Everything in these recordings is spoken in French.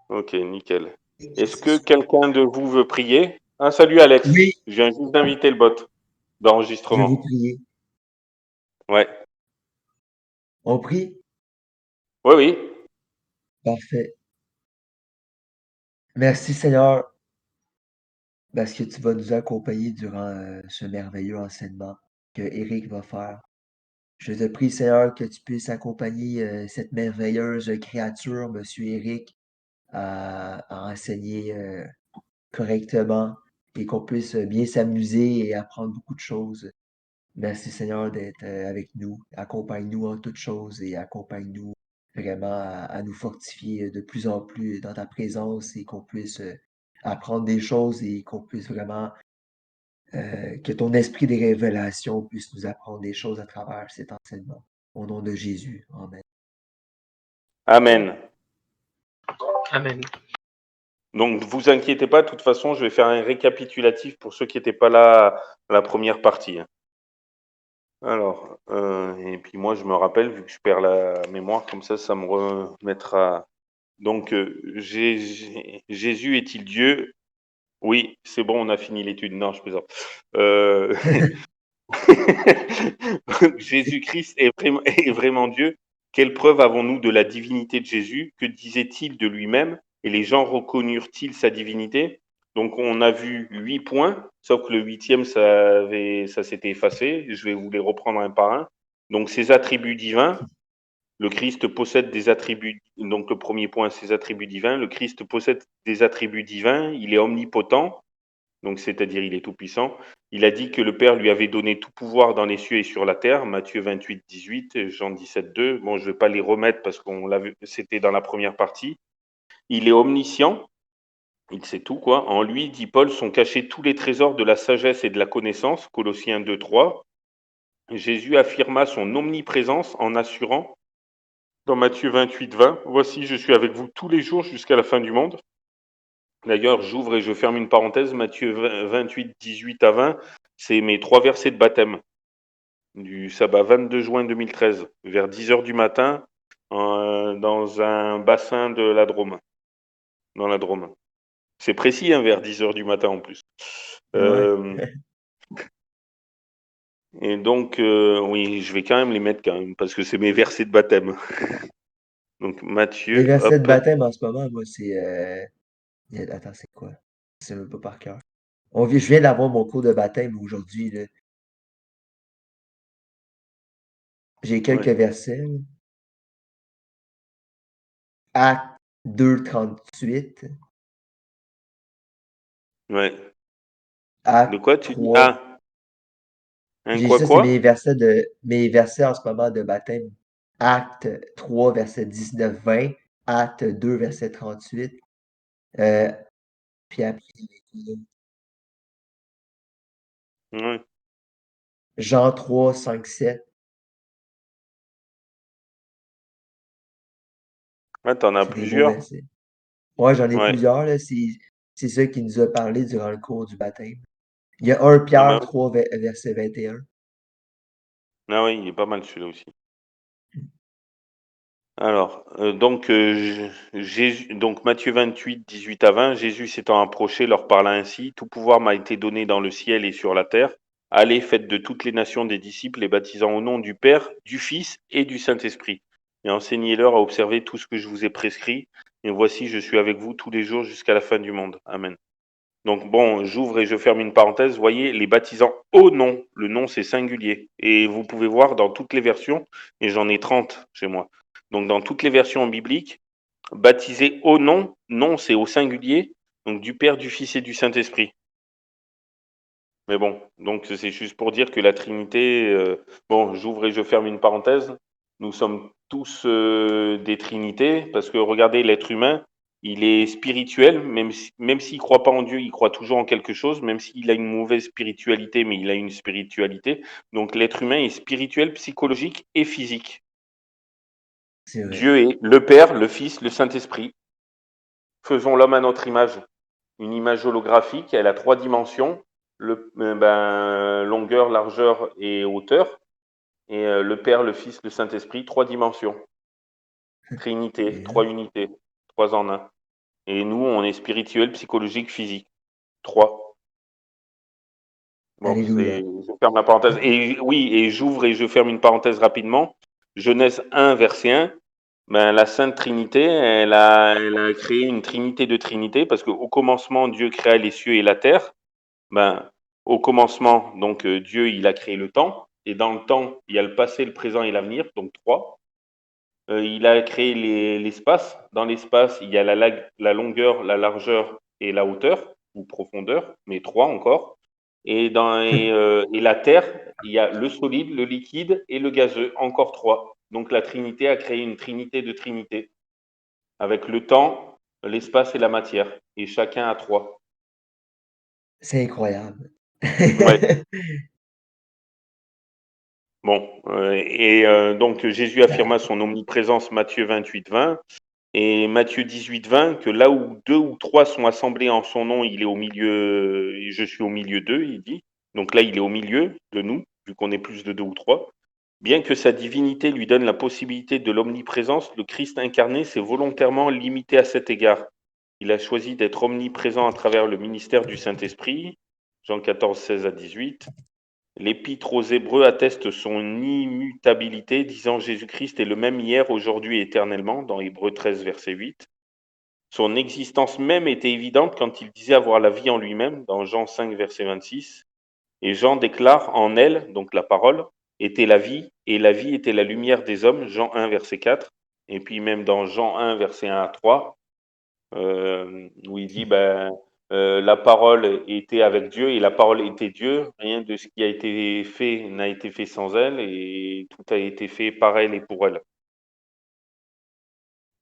Ok, nickel. Est-ce que quelqu'un de vous veut prier? Ah, salut Alex. Oui, Je viens juste d'inviter le bot je vais vous d'enregistrement. prier. Ouais. On prie? Oui, oui. Parfait. Merci Seigneur, parce que tu vas nous accompagner durant ce merveilleux enseignement que Eric va faire. Je te prie Seigneur que tu puisses accompagner cette merveilleuse créature, Monsieur Eric, à enseigner correctement et qu'on puisse bien s'amuser et apprendre beaucoup de choses. Merci Seigneur d'être avec nous. Accompagne-nous en toutes choses et accompagne-nous vraiment à nous fortifier de plus en plus dans ta présence et qu'on puisse apprendre des choses et qu'on puisse vraiment, que ton esprit des révélations puisse nous apprendre des choses à travers cet enseignement. Au nom de Jésus. Amen. Amen. Amen. Donc, vous inquiétez pas, de toute façon, je vais faire un récapitulatif pour ceux qui n'étaient pas là à la première partie. Alors, et puis moi, je me rappelle, vu que je perds la mémoire, comme ça me remettra. Donc, Jésus est-il Dieu? Oui, c'est bon, on a fini l'étude. Non, je plaisante. Euh, Jésus-Christ est vraiment Dieu. Quelle preuve avons-nous de la divinité de Jésus? Que disait-il de lui-même? Et les gens reconnurent-ils sa divinité? Donc on a vu 8 points, sauf que le huitième, ça s'était effacé. Je vais vous les reprendre un par un. Donc ses attributs divins. Le Christ possède des attributs. Donc le premier point, ses attributs divins. Le Christ possède des attributs divins. Il est omnipotent. Donc c'est-à-dire il est tout-puissant. Il a dit que le Père lui avait donné tout pouvoir dans les cieux et sur la terre, Matthieu 28, 18, Jean 17, 2. Bon, je ne vais pas les remettre parce qu'on l'a vu, c'était dans la première partie. Il est omniscient, il sait tout, quoi. En lui, dit Paul, sont cachés tous les trésors de la sagesse et de la connaissance, Colossiens 2, 3. Jésus affirma son omniprésence en assurant, dans Matthieu 28, 20, Voici, je suis avec vous tous les jours jusqu'à la fin du monde. D'ailleurs, j'ouvre et je ferme une parenthèse, Matthieu 28, 18 à 20, c'est mes 3 versets de baptême du sabbat 22 juin 2013, vers 10 heures du matin, dans un bassin de la Drôme, dans la Drôme. C'est précis, hein, vers 10 heures du matin en plus. Ouais. Euh, et donc, oui, je vais quand même les mettre quand même, parce que c'est mes versets de baptême. Donc, Les Matthieu, versets de hop, baptême en ce moment, moi, c'est. Attends, c'est quoi? C'est même pas par cœur. Je viens d'avoir mon cours de baptême aujourd'hui, là. J'ai quelques ouais, versets, là. Acte 2, 38. ouais. De Acte quoi tu dis? 3. Ah, un J'ai quoi ça, c'est quoi? mes versets en ce moment de baptême. Acte 3, verset 19, 20. Acte 2, verset 38. Euh, puis après, Ouais. Jean 3, 5, 7. Ah, t'en as C'est des beaux plusieurs? versets. Ouais, j'en ai Ouais. plusieurs, là. C'est ça qui nous a parlé durant le cours du baptême. Il y a 1 Ah, bah Pierre oui. 3, verset 21. Ah oui, il est pas mal celui-là aussi. Alors, donc Matthieu 28, 18 à 20, Jésus s'étant approché, leur parla ainsi, Tout pouvoir m'a été donné dans le ciel et sur la terre. Allez, faites de toutes les nations des disciples, les baptisant au nom du Père, du Fils et du Saint-Esprit. Et enseignez-leur à observer tout ce que je vous ai prescrit. Et voici, je suis avec vous tous les jours jusqu'à la fin du monde. Amen. Donc bon, j'ouvre et je ferme une parenthèse. Vous voyez, les baptisant au nom, le nom c'est singulier. Et vous pouvez voir dans toutes les versions, et j'en ai 30 chez moi. Donc dans toutes les versions bibliques, baptisé au nom, nom c'est au singulier, donc du Père, du Fils et du Saint-Esprit. Mais bon, donc c'est juste pour dire que la Trinité, bon, j'ouvre et je ferme une parenthèse. Nous sommes tous des Trinités, parce que regardez, l'être humain, il est spirituel, même s'il ne croit pas en Dieu, il croit toujours en quelque chose, même s'il a une mauvaise spiritualité, mais il a une spiritualité. Donc l'être humain est spirituel, psychologique et physique. C'est vrai. Dieu est le Père, le Fils, le Saint-Esprit. Faisons l'homme à notre image. Une image holographique, elle a 3 dimensions, longueur, largeur et hauteur. Et le Père, le Fils, le Saint-Esprit, 3 dimensions. Trinité, Et, 3 unités, 3 en un. Et nous, on est spirituel, psychologique, physique. 3. Bon, Alléluia. je ferme la parenthèse. Et oui, et j'ouvre et je ferme une parenthèse rapidement. Genèse 1, verset 1. Ben, la Sainte Trinité, elle a créé une trinité de Trinité, parce qu'au commencement, Dieu créa les cieux et la terre. Ben, au commencement, donc Dieu, il a créé le temps. Et dans le temps, il y a le passé, le présent et l'avenir, donc 3. Il a créé l'espace. Dans l'espace, il y a la longueur, la largeur et la hauteur, ou profondeur, mais 3 encore. Et la Terre, il y a le solide, le liquide et le gazeux, encore 3. Donc la Trinité a créé une trinité de Trinité, avec le temps, l'espace et la matière, et chacun a 3. C'est incroyable. Ouais. Bon, donc Jésus affirma son omniprésence, Matthieu 28, 20. Et Matthieu 18, 20, que là où 2 ou 3 sont assemblés en son nom, il est au milieu, et je suis au milieu d'eux, il dit. Donc là, il est au milieu de nous, vu qu'on est plus de 2 ou 3. Bien que sa divinité lui donne la possibilité de l'omniprésence, le Christ incarné s'est volontairement limité à cet égard. Il a choisi d'être omniprésent à travers le ministère du Saint-Esprit, Jean 14, 16 à 18. L'Épître aux Hébreux atteste son immutabilité, disant Jésus-Christ est le même hier, aujourd'hui et éternellement, dans Hébreux 13, verset 8. Son existence même était évidente quand il disait avoir la vie en lui-même, dans Jean 5, verset 26. Et Jean déclare en elle, donc la parole, était la vie, et la vie était la lumière des hommes, Jean 1, verset 4. Et puis même dans Jean 1, verset 1 à 3, où il dit la parole était avec Dieu et la parole était Dieu. Rien de ce qui a été fait n'a été fait sans elle et tout a été fait par elle et pour elle.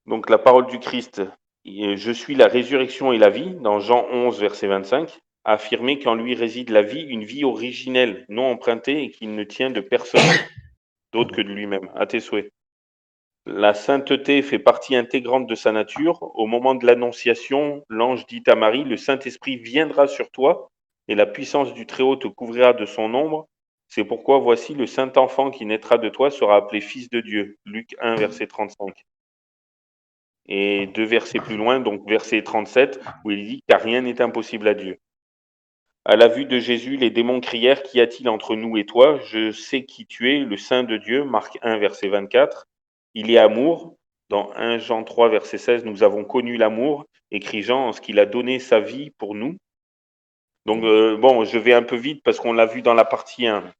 Donc la parole du Christ, je suis la résurrection et la vie, dans Jean 11, verset 25, a affirmé qu'en lui réside la vie, une vie originelle, non empruntée et qui ne tient de personne d'autre que de lui-même. À tes souhaits. La sainteté fait partie intégrante de sa nature. Au moment de l'Annonciation, l'ange dit à Marie, le Saint-Esprit viendra sur toi et la puissance du Très-Haut te couvrira de son ombre. C'est pourquoi voici le Saint-Enfant qui naîtra de toi sera appelé Fils de Dieu. Luc 1, verset 35. Et 2 versets plus loin, donc verset 37, où il dit, car rien n'est impossible à Dieu. À la vue de Jésus, les démons crièrent, qu'y a-t-il entre nous et toi? Je sais qui tu es, le Saint de Dieu. Marc 1, verset 24. Il est amour. Dans 1 Jean 3, verset 16, nous avons connu l'amour, écrit Jean, en ce qu'il a donné sa vie pour nous. Donc, bon, je vais un peu vite parce qu'on l'a vu dans la partie 1,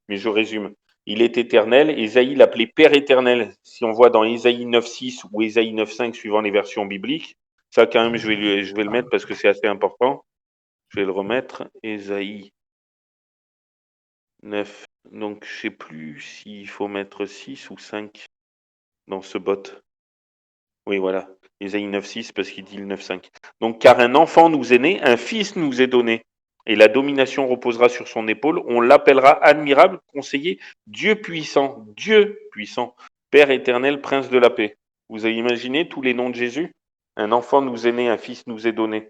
mais je résume. Il est éternel. Ésaïe l'appelait Père éternel. Si on voit dans Ésaïe 9.6 ou Ésaïe 9.5, suivant les versions bibliques, ça quand même, je vais le mettre parce que c'est assez important. Je vais le remettre. Ésaïe 9. Donc, je ne sais plus s'il faut mettre 6 ou 5 dans ce bot. Oui, voilà. Ésaïe 9.6 parce qu'il dit le 9.5. Donc, car un enfant nous est né, un fils nous est donné. Et la domination reposera sur son épaule. On l'appellera admirable, conseiller, Dieu puissant, Père éternel, prince de la paix. Vous avez imaginé tous les noms de Jésus? Un enfant nous est né, un fils nous est donné.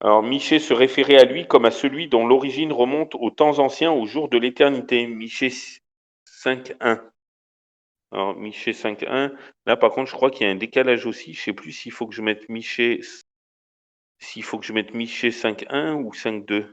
Alors, Michée se référait à lui comme à celui dont l'origine remonte aux temps anciens, au jour de l'éternité. Michée 5.1. Alors, Michée 5.1. Là, par contre, je crois qu'il y a un décalage aussi. Je ne sais plus s'il faut que je mette Michée 5.1 ou 5.2.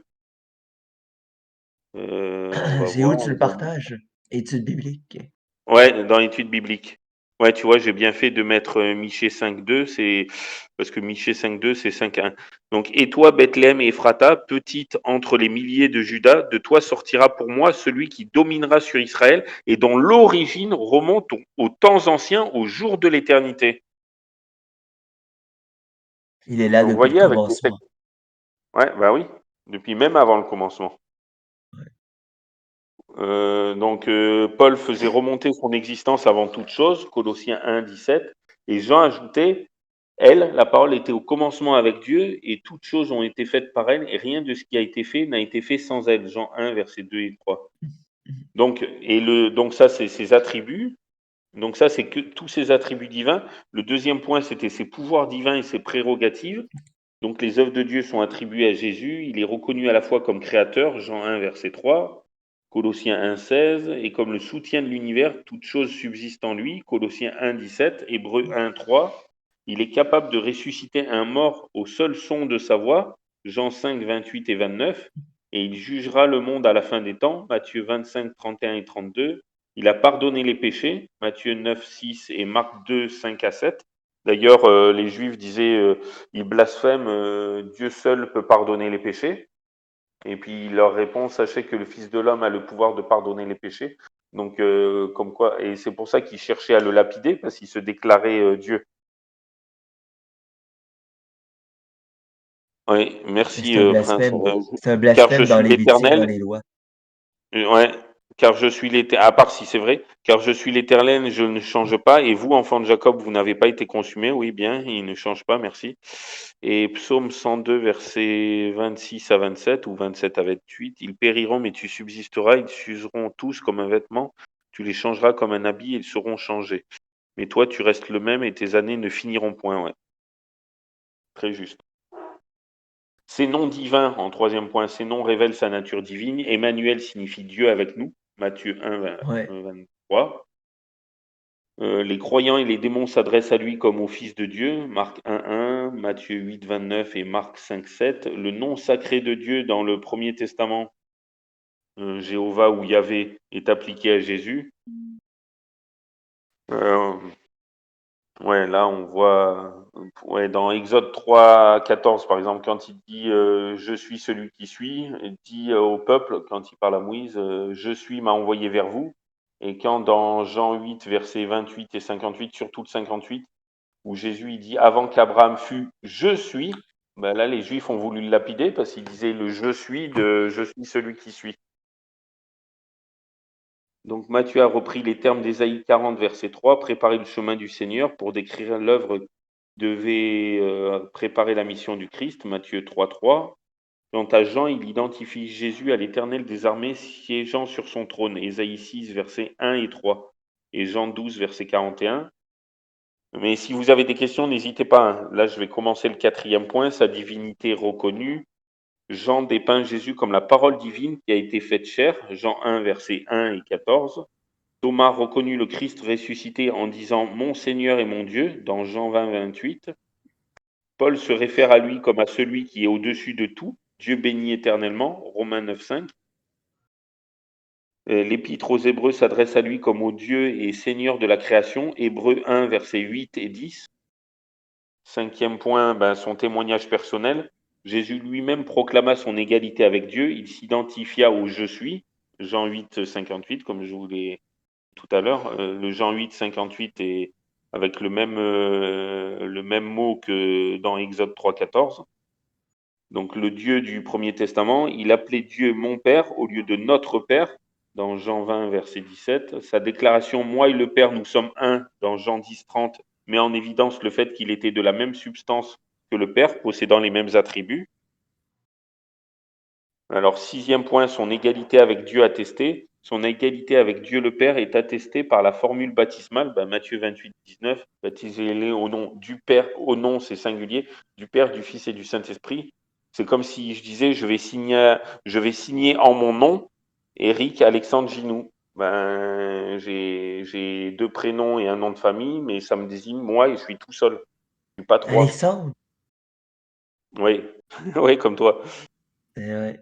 On va C'est où voir. tu le partages? Études bibliques. Ouais, dans l'étude biblique. Ouais, tu vois, j'ai bien fait de mettre Michée 5.2, c'est parce que Michée 5.2, c'est 5.1. Donc, et toi, Bethléem et Ephrata, petite entre les milliers de Juda, de toi sortira pour moi celui qui dominera sur Israël et dont l'origine remonte aux temps anciens, au jour de l'éternité. Il est là Donc, vous depuis le voyez, avec les commencement. textes. Ouais, bah oui, depuis même avant le commencement. Donc, Paul faisait remonter son existence avant toute chose, Colossiens 1, 17, et Jean ajoutait, elle, la parole était au commencement avec Dieu, et toutes choses ont été faites par elle, et rien de ce qui a été fait n'a été fait sans elle. Jean 1, versets 2 et 3. Donc, donc ça, c'est ses attributs. Donc ça, c'est que tous ses attributs divins. Le deuxième point, c'était ses pouvoirs divins et ses prérogatives. Donc les œuvres de Dieu sont attribuées à Jésus. Il est reconnu à la fois comme créateur, Jean 1, verset 3, Colossiens 1,16, et comme le soutien de l'univers, toute chose subsiste en lui, Colossiens 1,17, Hébreux 1,3. Il est capable de ressusciter un mort au seul son de sa voix, Jean 5, 28 et 29, et il jugera le monde à la fin des temps, Matthieu 25, 31 et 32. Il a pardonné les péchés, Matthieu 9, 6 et Marc 2, 5 à 7. D'ailleurs, les Juifs disaient, ils blasphèment, Dieu seul peut pardonner les péchés. Et puis leur réponse, sachez que le Fils de l'homme a le pouvoir de pardonner les péchés. Donc, comme quoi, et c'est pour ça qu'ils cherchaient à le lapider, parce qu'il se déclarait Dieu. Oui, Mais merci, c'est un Prince. blasphème. C'est un Car je blasphème dans suis Lévitique, dans l'Éternel. les lois. Ouais, car je suis l'Éternel. À part si c'est vrai, car je suis l'Éternel, je ne change pas. Et vous, enfants de Jacob, vous n'avez pas été consumés. Oui, bien, il ne change pas, merci. Et Psaume 102, versets 26 à 27 ou 27 à 28. Ils périront, mais tu subsisteras. Ils s'useront tous comme un vêtement. Tu les changeras comme un habit et ils seront changés. Mais toi, tu restes le même et tes années ne finiront point. Ouais, très juste. Ces noms divins, en troisième point, ces noms révèlent sa nature divine. Emmanuel signifie Dieu avec nous, Matthieu 1, Ouais. 23. Les croyants et les démons s'adressent à lui comme au Fils de Dieu, Marc 1, 1, Matthieu 8, 29 et Marc 5, 7. Le nom sacré de Dieu dans le Premier Testament, Jéhovah ou Yahvé, est appliqué à Jésus. Euh, Ouais, là, on voit, ouais, dans Exode 3, 14, par exemple, quand il dit je suis celui qui suis, il dit au peuple, quand il parle à Moïse, je suis m'a envoyé vers vous. Et quand dans Jean 8, versets 28 et 58, surtout le 58, où Jésus il dit avant qu'Abraham fût je suis, ben là, les Juifs ont voulu le lapider parce qu'il disait le je suis de je suis celui qui suis. Donc Matthieu a repris les termes d'Ésaïe 40, verset 3, préparer le chemin du Seigneur pour décrire l'œuvre qui devait préparer la mission du Christ, Matthieu 3, 3. Quant à Jean, il identifie Jésus à l'Éternel des armées siégeant sur son trône, Ésaïe 6, versets 1 et 3, et Jean 12, verset 41. Mais si vous avez des questions, n'hésitez pas, hein. Là, je vais commencer le quatrième point, sa divinité reconnue. Jean dépeint Jésus comme la parole divine qui a été faite chair, Jean 1, versets 1 et 14. Thomas reconnut le Christ ressuscité en disant Mon Seigneur et mon Dieu dans Jean 20, 28. Paul se réfère à lui comme à celui qui est au-dessus de tout, Dieu béni éternellement, Romains 9, 5. L'épître aux Hébreux s'adresse à lui comme au Dieu et Seigneur de la création, Hébreux 1, versets 8 et 10. Cinquième point, son témoignage personnel. Jésus lui-même proclama son égalité avec Dieu, il s'identifia au Je suis, Jean 8, 58, comme je vous l'ai tout à l'heure. Le Jean 8, 58 est avec le même mot que dans Exode 3, 14. Donc le Dieu du Premier Testament, il appelait Dieu mon Père au lieu de notre Père dans Jean 20, verset 17. Sa déclaration Moi et le Père, nous sommes un dans Jean 10, 30 met en évidence le fait qu'il était de la même substance que le Père, possédant les mêmes attributs. Alors, sixième point, son égalité avec Dieu attestée. Son égalité avec Dieu le Père est attestée par la formule baptismale, Matthieu 28, 19, baptisez-les au nom du Père, au nom c'est singulier, du Père, du Fils et du Saint-Esprit. C'est comme si je disais, je vais signer en mon nom, Éric Alexandre Ginoux. J'ai deux prénoms et un nom de famille, mais ça me désigne moi et je suis tout seul. Je suis pas trois. Alexandre? Oui, oui, comme toi. Ouais.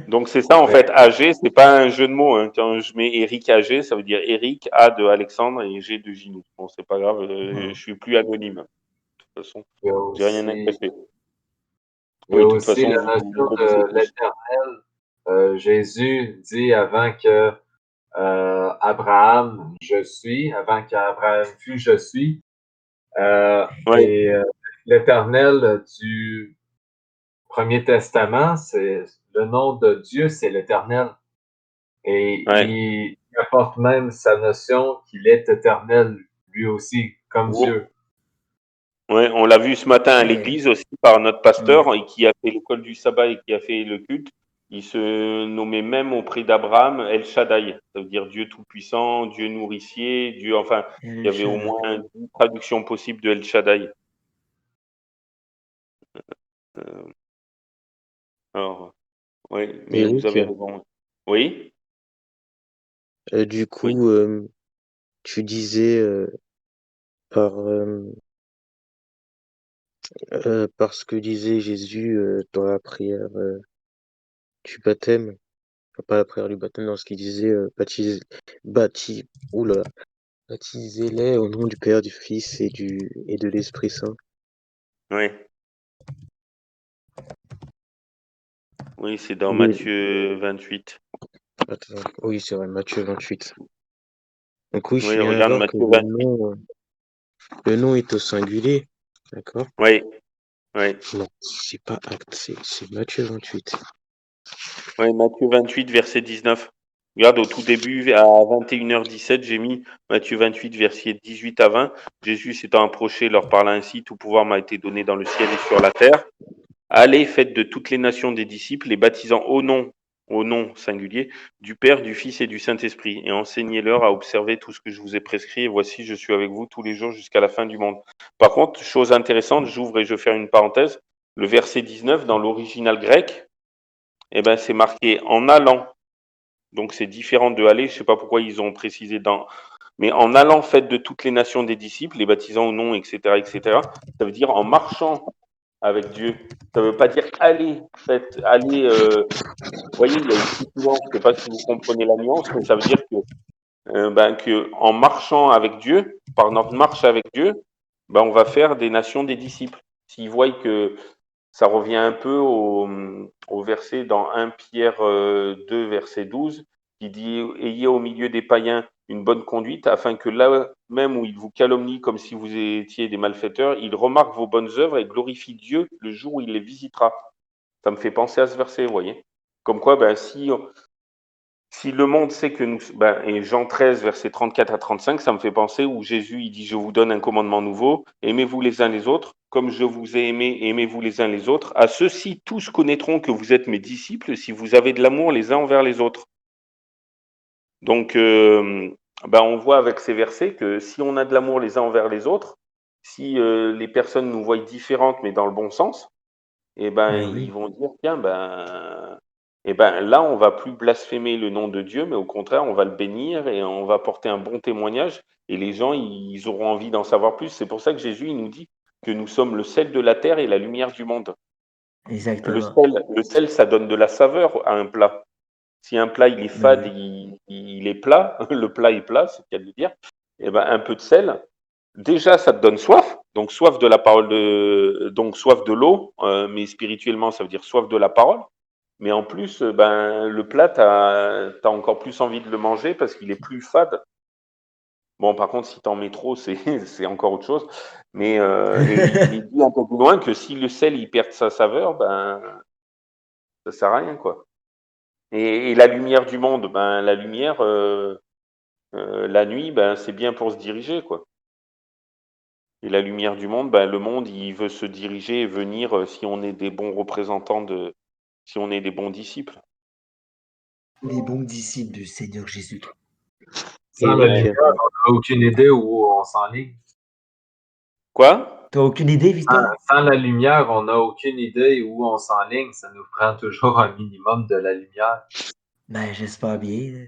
Donc c'est ça en fait, AG, c'est pas un jeu de mots, hein. Quand je mets Eric AG, ça veut dire Eric, A de Alexandre et G de Ginou. Bon, c'est pas grave, je Oh. suis plus anonyme. De toute façon, Il y a j'ai rien à aussi, cacher. il y Oui, a de toute aussi façon, la vous notion connaissez de tous. l'éternel. Jésus dit avant que Abraham, je suis, avant qu'Abraham fût, je suis. Oui, Et l'éternel du Premier Testament, c'est le nom de Dieu, c'est l'éternel. Et ouais. il apporte même sa notion qu'il est éternel, lui aussi, comme Dieu. Ouais, on l'a vu ce matin à Ouais. l'église aussi par notre Ouais. pasteur et qui a fait l'école du sabbat et qui a fait le culte. Il se nommait même auprès d'Abraham El Shaddai, ça veut dire Dieu tout-puissant, Dieu nourricier, Dieu, enfin, il y El avait au Shaddai. moins 10 traductions possibles de El Shaddai. Euh, alors, oui, mais vous Eric, avez raison. Oui, Du Oui, coup, tu disais par, par ce que disait Jésus dans la prière du baptême, enfin, pas la prière du baptême, dans ce qu'il disait, bapti, oula, baptisez-les au nom du Père, du Fils et de l'Esprit Saint. oui, oui, c'est dans Oui, Matthieu 28. attends, oui, c'est vrai, Matthieu 28. Donc oui, je suis Oui, bien regarde d'accord que Matthieu 28. le nom est au singulier, d'accord? Oui, oui. Non, c'est pas acte, c'est Matthieu 28. Oui, Matthieu 28, verset 19. Regarde, au tout début, à 21h17, j'ai mis Matthieu 28, verset 18 à 20. Jésus s'étant approché, leur parla ainsi, tout pouvoir m'a été donné dans le ciel et sur la terre. Allez, faites de toutes les nations des disciples, les baptisant au nom singulier, du Père, du Fils et du Saint-Esprit, et enseignez-leur à observer tout ce que je vous ai prescrit, et voici, je suis avec vous tous les jours jusqu'à la fin du monde. Par contre, chose intéressante, j'ouvre et je fais une parenthèse, le verset 19, dans l'original grec, eh ben, c'est marqué en allant. Donc c'est différent de aller, je ne sais pas pourquoi ils ont précisé dans... Mais en allant, faites de toutes les nations des disciples, les baptisant au nom, etc., etc., ça veut dire en marchant avec Dieu. Ça ne veut pas dire allez, faites, allez. Vous voyez, il y a une petite nuance. Je ne sais pas si vous comprenez la nuance, mais ça veut dire que en marchant avec Dieu, par notre marche avec Dieu, on va faire des nations des disciples. S'ils voient que ça revient un peu au verset dans 1 Pierre 2, verset 12, qui dit ayez au milieu des païens une bonne conduite, afin que là même où ils vous calomnient comme si vous étiez des malfaiteurs, ils remarquent vos bonnes œuvres et glorifient Dieu le jour où il les visitera. Ça me fait penser à ce verset, vous voyez. Comme quoi, si le monde sait que nous, et Jean 13, versets 34 à 35, ça me fait penser où Jésus il dit, je vous donne un commandement nouveau, aimez-vous les uns les autres, comme je vous ai aimé, aimez-vous les uns les autres. À ceux-ci, tous connaîtront que vous êtes mes disciples si vous avez de l'amour les uns envers les autres. Donc, on voit avec ces versets que si on a de l'amour les uns envers les autres, si les personnes nous voient différentes mais dans le bon sens, Ben ils oui, vont dire, tiens, là, on va plus blasphémer le nom de Dieu, mais au contraire, on va le bénir et on va porter un bon témoignage. Et les gens, ils auront envie d'en savoir plus. C'est pour ça que Jésus, il nous dit que nous sommes le sel de la terre et la lumière du monde. exactement. Le sel, ça donne de la saveur à un plat. Si un plat, il est Ben fade, oui. il est plat, le plat est plat, c'est le cas de le dire, un peu de sel, déjà, ça te donne soif, donc soif de la parole donc soif de l'eau, mais spirituellement, ça veut dire soif de la parole. Mais en plus, le plat, t'as encore plus envie de le manger parce qu'il est plus fade. Bon, par contre, si t'en mets trop, c'est c'est encore autre chose. Mais et il est dit un peu plus loin que si le sel il perd sa saveur, ça sert à rien quoi. Et la lumière du monde, la lumière, la nuit, c'est bien pour se diriger quoi. Et la lumière du monde, le monde, il veut se diriger et venir si on est des bons représentants si on est des bons disciples. Les bons disciples du Seigneur Jésus. Sans Et la oui, lumière, on n'a aucune idée où on s'enligne. Quoi? T'as aucune idée, Sans, Victor? sans la lumière, on n'a aucune idée où on s'enligne. Ça nous prend toujours un minimum de la lumière. Ben, j'espère bien,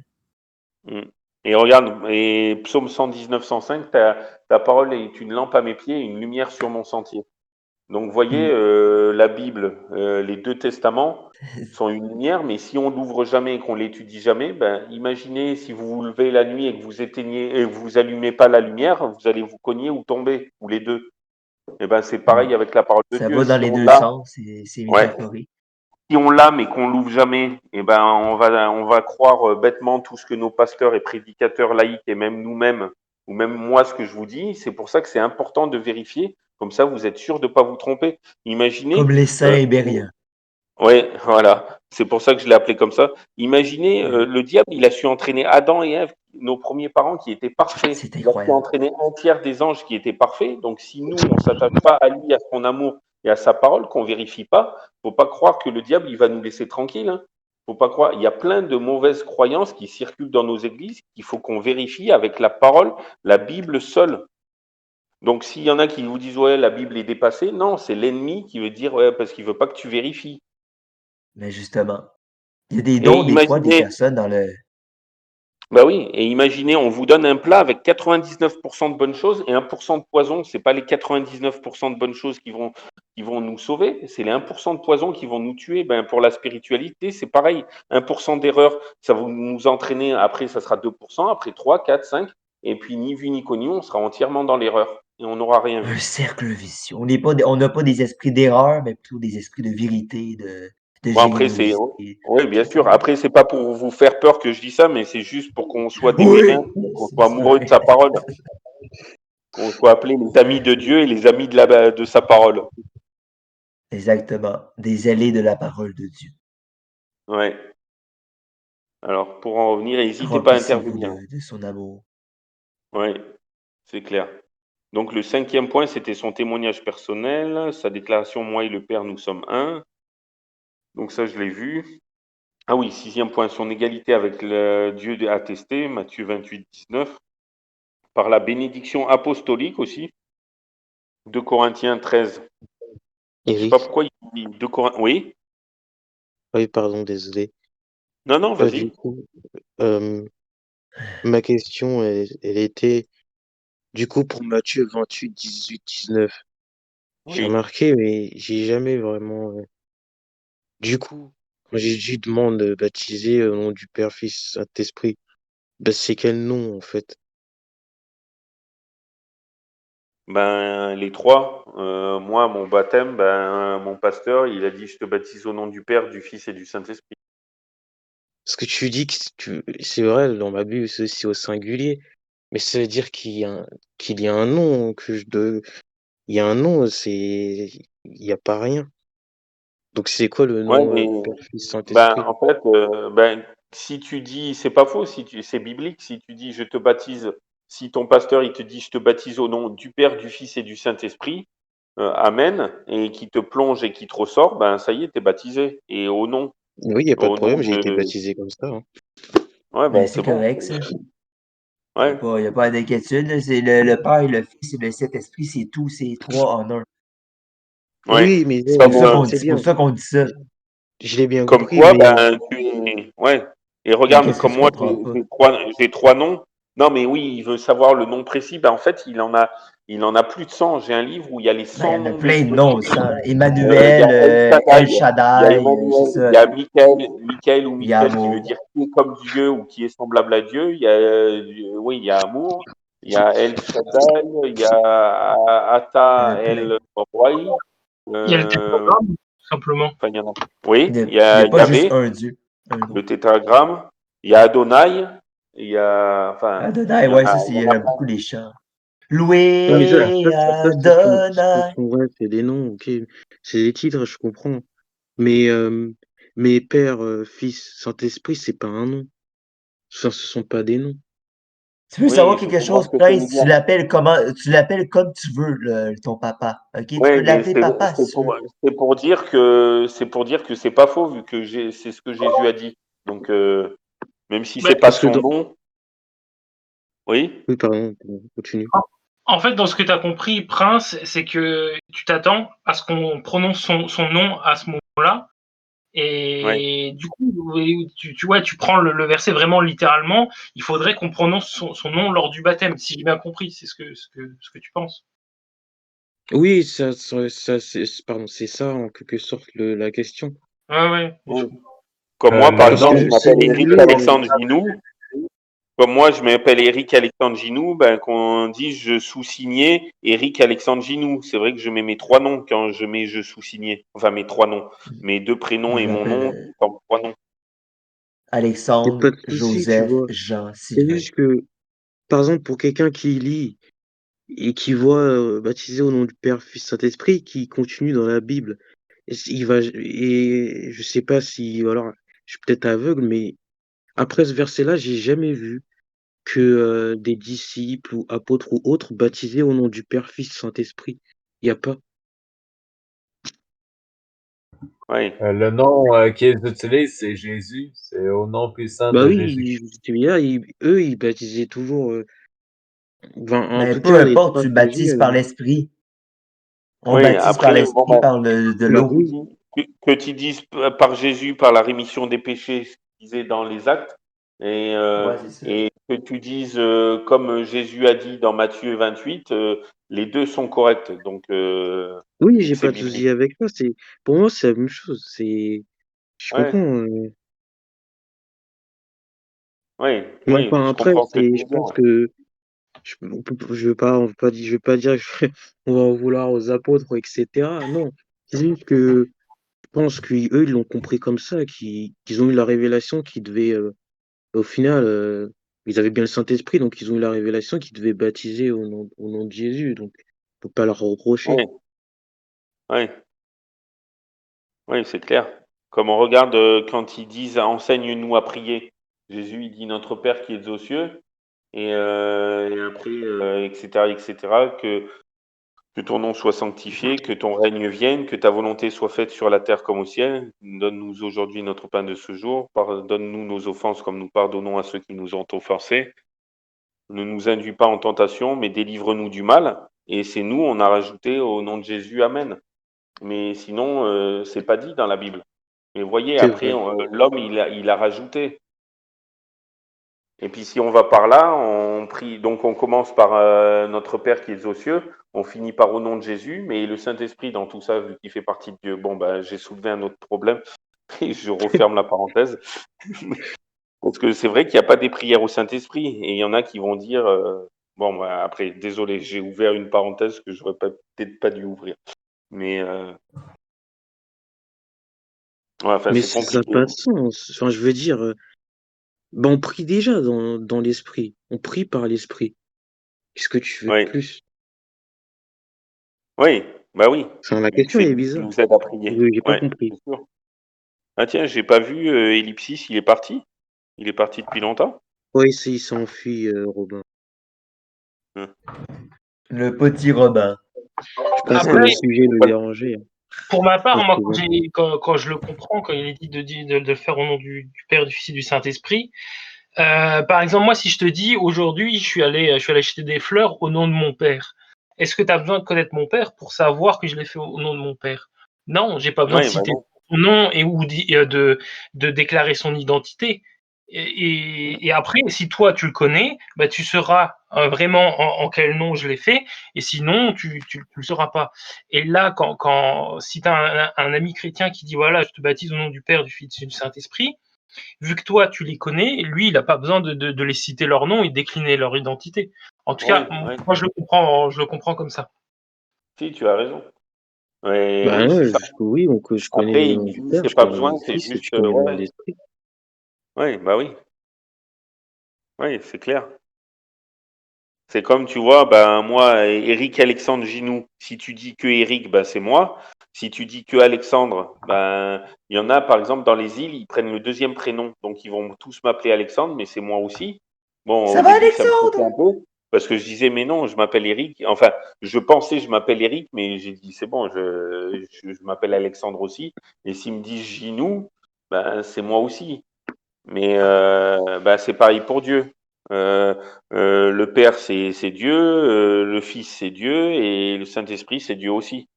là. Mm. Et regarde, et Psaume 119, 105, ta parole est une lampe à mes pieds et une lumière sur mon sentier. Donc, vous voyez, Hmm. la Bible, les deux testaments sont une lumière, mais si on l'ouvre jamais et qu'on l'étudie jamais, imaginez si vous vous levez la nuit et que vous éteignez et que vous allumez pas la lumière, vous allez vous cogner ou tomber, ou les deux. C'est Hmm. pareil avec la parole de Ça Dieu. va dans Si les on deux l'a, sens, c'est ouais, métaphorique. si on l'a mais qu'on l'ouvre jamais, on va croire bêtement tout ce que nos pasteurs et prédicateurs laïcs et même nous-mêmes ou même moi ce que je vous dis. C'est pour ça que c'est important de vérifier. Comme ça, vous êtes sûr de ne pas vous tromper. Comme Imaginez, les saints ibériens. ouais, voilà, c'est pour ça que je l'ai appelé comme ça. Imaginez, le diable, il a su entraîner Adam et Ève, nos premiers parents qui étaient parfaits. C'est Il a su incroyable. entraîner un tiers des anges qui étaient parfaits. Donc, si nous, on s'attache pas à lui, à son amour et à sa parole, qu'on vérifie pas, faut pas croire que le diable, il va nous laisser tranquille. Hein. Faut pas croire. Il y a plein de mauvaises croyances qui circulent dans nos églises qu'il faut qu'on vérifie avec la parole, la Bible seule. Donc, s'il y en a qui vous disent, ouais, la Bible est dépassée, non, c'est l'ennemi qui veut dire, ouais, parce qu'il veut pas que tu vérifies. Mais justement, il y a des Et dons, des fois, des imaginez, personnes dans le... Bah oui, et imaginez, on vous donne un plat avec 99% de bonnes choses et 1% de poison. C'est pas les 99% de bonnes choses qui vont nous sauver, c'est les 1% de poison qui vont nous tuer. Ben, pour la spiritualité, c'est pareil. 1% d'erreur, ça va nous entraîner. Après, ça sera 2%, après 3, 4, 5. Et puis, ni vu ni connu, on sera entièrement dans l'erreur et on n'aura rien Un vu. cercle vicieux. On n'a pas des esprits d'erreur, mais plutôt des esprits de vérité, de Bon, après, c'est. générosité. Oui, bien Puis sûr. Après, c'est pas pour vous faire peur que je dis ça, mais c'est juste pour qu'on soit des oui, béguins, qu'on c'est soit ça. amoureux de sa parole, qu'on soit appelés les amis de Dieu et les amis de sa parole. Exactement. Des allées de la parole de Dieu. Ouais. Alors, pour en revenir, n'hésitez pas à Remplissez-vous intervenir. de son amour. Oui, c'est clair. Donc, le 5e point, c'était son témoignage personnel, sa déclaration, moi et le Père, nous sommes un. Donc, ça, je l'ai vu. Ah oui, 6e point, son égalité avec le Dieu attesté, Matthieu 28, 19. Par la bénédiction apostolique aussi, 2 Corinthiens 13. Je sais pas Eric? pourquoi il dit 2 Corinthiens. Oui? Oui, pardon, désolé. Non, non, Du vas-y. coup, ma question, elle était, du coup, pour Matthieu 28, 18, 19, j'ai Oui. remarqué, mais j'ai jamais vraiment. Du coup, quand Jésus demande baptiser au nom du Père, Fils, Saint-Esprit, ben, c'est quel nom, en fait? Ben, les trois. Moi, mon baptême, ben, mon pasteur, il a dit, je te baptise au nom du Père, du Fils et du Saint-Esprit. Parce que tu dis que c'est vrai, dans ma Bible, c'est aussi au singulier, mais ça veut dire qu'il y a un nom, il y a un nom, il n'y a pas rien. Donc c'est quoi le Ouais, nom mais Père, Fils, ben, Saint-Esprit? en fait, ben, si tu dis, c'est pas faux, c'est biblique, si tu dis, je te baptise, si ton pasteur, il te dit, je te baptise au nom du Père, du Fils et du Saint-Esprit, Amen, et qui te plonge et qui te ressort, ben, ça y est, t'es baptisé. Et Oui, il n'y a pas de au nom problème, j'ai été de, baptisé comme ça, hein. ouais, Ben, ben, c'est c'est bon. correct, ça. Ouais, Il y a pas d'inquiétude, là. C'est le Père, le Fils et le Saint-Esprit, c'est tout, c'est trois en un. ouais. Oui, mais Comme, c'est C'est pour bien, ça qu'on dit ça. je l'ai bien comme compris, quoi, mais ben, ouais. Et Mais regarde, qu'est-ce que comme tu moi, comprends pas? j'ai trois noms. Non, mais oui, il veut savoir le nom précis. Ben, en fait, il en a plus de 100. J'ai un livre où il y a les Ben, il y 100 en a noms de plein de Dieu. noms, ça. Il y Emmanuel, a El Il y a Shaddai, c'est Emmanuel, il ça. y a Michael ou Michel qui veut Yahmo. dire qui est comme Dieu ou qui est semblable à Dieu. Il y a, oui, il y a amour. Il y a El Shaddai, il y a Il y en Ata a plein. El Roi. Il y a le Euh, tétragramme, tout simplement. enfin, il y en a. Oui, il y Il y a a pas juste Yahvé, un Dieu, un le nom. tétragramme. Il y a Adonai. Il y a, enfin, Adonai, ouais, ça, c'est, il il y y en a a plein. beaucoup les chants. non, mais Loué je Adonai. comprends, ouais, c'est des noms, ok, c'est des titres, je comprends. Mais, Père, Fils, Saint-Esprit, c'est pas un nom. Enfin, ce sont pas des noms. Tu veux savoir Oui, je quelque comprends chose, ce que tu veux Prince? dire. Tu l'appelles comme tu veux, ton papa. OK? Tu peux Oui, mais l'appeler papa si tu veux. c'est pour dire que c'est pas faux vu que c'est ce que Jésus a dit. Donc même si c'est Mais pas Parce que son nom, oui, oui, pardon, continue. en fait, dans ce que tu as compris, Prince, c'est que tu t'attends à ce qu'on prononce son nom à ce moment-là. oui, Et du coup, ouais, tu prends le verset vraiment littéralement. Il faudrait qu'on prononce son nom lors du baptême, si j'ai bien compris. C'est ce que tu penses. Oui, pardon, c'est ça, en quelque sorte, la question. Ouais, ouais. oui. Comme moi, par Le Parce exemple, nom, je que si m'appelle vous Eric voulez, Alexandre Ginou. Comme moi, je m'appelle Eric Alexandre Ginou, ben qu'on dit je sous-signais Eric Alexandre Ginou. C'est vrai que je mets mes trois noms quand je mets je sous-signais. Enfin mes trois noms, mes deux prénoms Moi, et je mon m'appelle nom, comme trois noms. il n'y a pas Alexandre, de souci, tu Joseph, vois. Jean, C'est Sylvain. juste que, par exemple, pour quelqu'un qui lit et qui voit baptisé au nom du Père, Fils, Saint-Esprit, qui continue dans la Bible, et je sais pas si, alors, je suis peut-être aveugle, mais après ce verset-là, j'ai jamais vu que des disciples ou apôtres ou autres baptisés au nom du Père, Fils, Saint-Esprit. Il n'y a pas. Oui, le nom qu'ils utilisent, c'est Jésus. C'est au nom puissant Bah de oui, Jésus-Christ. là, eux, ils baptisaient toujours. Enfin, en Ben, tout peu cas, les importe, trois tu que j'ai. baptises par l'esprit. On oui. baptise par Après, bon, l'esprit, par de que l'eau. tu Oui, dis, que tu dises par Jésus, par la rémission des péchés, ce qu'il disait dans les actes. Et, c'est ça. et que tu dises, comme Jésus a dit dans Matthieu 28, les deux sont corrects. Donc, Oui, vu j'ai que c'est pas de souci biblique. avec ça. Pour moi, c'est la même chose. Je Ouais, comprends. ouais, Mais oui, enfin, je après, comprends ce que tu je veux dire. pense que je veux pas dire, on va en vouloir aux apôtres, etc. Non, c'est juste que je pense qu'eux, ils l'ont compris comme ça, qu'ils ont eu la révélation qui devait, au final, ils avaient bien le Saint-Esprit, donc ils ont eu la révélation qu'ils devaient baptiser au nom de Jésus. Donc, faut pas leur reprocher. Ouais, ouais, ouais, c'est clair. Comme on regarde quand ils disent enseigne-nous à prier. Jésus, il dit notre Père qui est aux cieux. Et après, etc., etc., que ton nom soit sanctifié, que ton règne vienne, que ta volonté soit faite sur la terre comme au ciel. Donne-nous aujourd'hui notre pain de ce jour. Pardonne-nous nos offenses comme nous pardonnons à ceux qui nous ont offensés. Ne nous induis pas en tentation, mais délivre-nous du mal. Et c'est nous, on a rajouté au nom de Jésus, Amen. Mais sinon, c'est pas dit dans la Bible. Mais voyez, C'est après, vrai. l'homme, il a rajouté. Et puis si on va par là, on prie. Donc on commence par notre Père qui est aux cieux, on finit par au nom de Jésus, mais le Saint-Esprit dans tout ça, vu qu'il fait partie de Dieu, bon ben j'ai soulevé un autre problème et je referme la parenthèse. Parce que c'est vrai qu'il n'y a pas des prières au Saint-Esprit, et il y en a qui vont dire bon ben, après, désolé, j'ai ouvert une parenthèse que j'aurais peut-être pas dû ouvrir. Mais ouais, enfin Mais c'est ça n'a compliqué. pas de sens. Enfin, je veux dire, ben, on prie déjà dans l'esprit. On prie par l'esprit. Qu'est-ce que tu veux de Oui, plus? oui, bah oui, Enfin, la vu que question c'est est lui qui bizarre. nous aide à prier. J'ai pas Ouais, compris. c'est sûr. Ah tiens, j'ai pas vu Ellipsis, il est parti? Il est parti depuis longtemps? Ouais, il s'enfuit, Robin. Hein. Le petit Robin. Je pense que le Après, sujet Faut le pas dérangeait, hein. pour ma Je part, pense moi, que bon. quand je le comprends, quand il est dit de le faire au nom du Père, du Fils et du Saint-Esprit, par exemple, moi, si je te dis aujourd'hui, je suis allé acheter des fleurs au nom de mon père. Est-ce que tu as besoin de connaître mon père pour savoir que je l'ai fait au nom de mon père? Non, j'ai pas besoin de Ouais, bah citer non. son nom et ou de déclarer son identité. Et après, si toi tu le connais, bah, tu sauras vraiment en quel nom je l'ai fait. Et sinon, tu le sauras pas. Et là, si tu as un ami chrétien qui dit voilà, je te baptise au nom du Père, du Fils et du Saint-Esprit, vu que toi tu les connais, lui il n'a pas besoin de les citer leur nom et de décliner leur identité. En tout cas, Oui, oui. moi je le comprends comme ça. Si, tu as raison. Ouais, Bah oui, c'est non, ça. oui, donc je connais Après, le il nom du dit, Père, c'est je pas connais le nom besoin, du c'est Fils et je juste, connais le nom de ouais, l'Esprit. ouais, bah oui, oui, c'est clair. C'est comme, tu vois, ben moi, Eric Alexandre Ginou, si tu dis que Eric, ben c'est moi. Si tu dis que Alexandre, ben il y en a, par exemple, dans les îles, ils prennent le deuxième prénom. Donc ils vont tous m'appeler Alexandre, mais c'est moi aussi. Bon, Ça au va, début, ça me choquait un Alexandre? peu, parce que je disais, mais non, je m'appelle Eric. Enfin, je pensais, je m'appelle Eric, mais j'ai dit, c'est bon, je m'appelle Alexandre aussi. Et s'ils me disent Ginou, ben c'est moi aussi. Mais bah, c'est pareil pour Dieu. Euh, le Père, c'est Dieu, le Fils, c'est Dieu, et le Saint-Esprit, c'est Dieu aussi.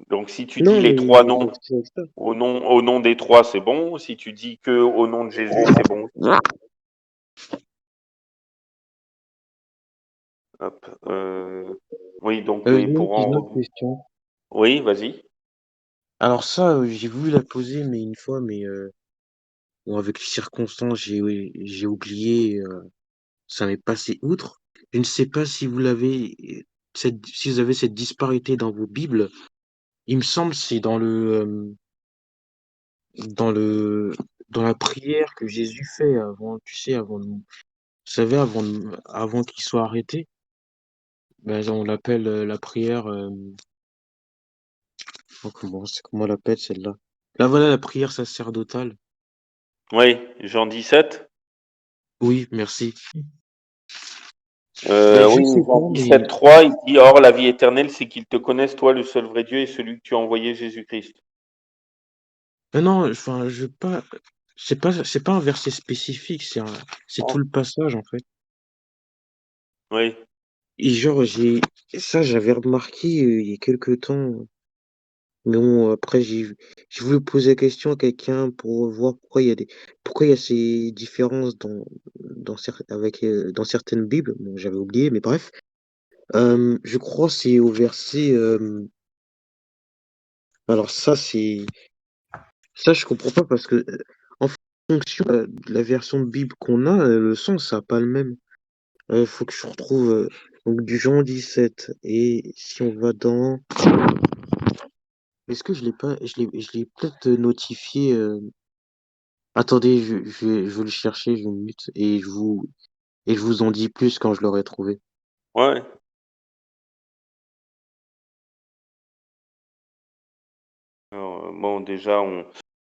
Donc si tu dis Non, les mais trois j'ai pas de noms, souci avec ça. au nom des trois, c'est bon. Si tu dis que au nom de Jésus, c'est bon aussi. Hop, oui, donc et pour J'ai en une autre revenir. question. Oui, vas-y. Alors ça, j'ai voulu la poser, mais une fois, mais bon, avec les circonstances, j'ai oublié, ça m'est passé outre. Je ne sais pas si vous l'avez, si vous avez cette disparité dans vos Bibles. Il me semble que c'est dans le, dans la prière que Jésus fait avant, tu sais, vous savez, avant qu'il soit arrêté. Ben, on l'appelle la prière, comment on l'appelle celle-là? Là, voilà la prière sacerdotale. Oui, Jean 17. Oui, merci. Ben, je Oui, sais pas, Jean mais 17, 3, il dit, or la vie éternelle, c'est qu'ils te connaissent, toi, le seul vrai Dieu, et celui que tu as envoyé, Jésus-Christ. non, enfin, c'est pas un verset spécifique, c'est tout Oh, le passage, en fait. oui. Et genre, j'avais remarqué il y a quelque temps, Mais bon, après, j'ai voulu poser la question à quelqu'un pour voir pourquoi il y a ces différences dans certaines Bibles. Bon, j'avais oublié, mais bref. Je crois que c'est au verset. Alors ça, je comprends pas parce que en fonction de la version de Bible qu'on a, le sens, ça n'a pas le même. Il faut que je retrouve donc du Jean 17. Et si on va dans. Est-ce que je l'ai pas. Je l'ai peut-être notifié. Attendez, je vais le chercher, je une minute, et je vous en dis plus quand je l'aurai trouvé. Ouais. Alors, bon, déjà,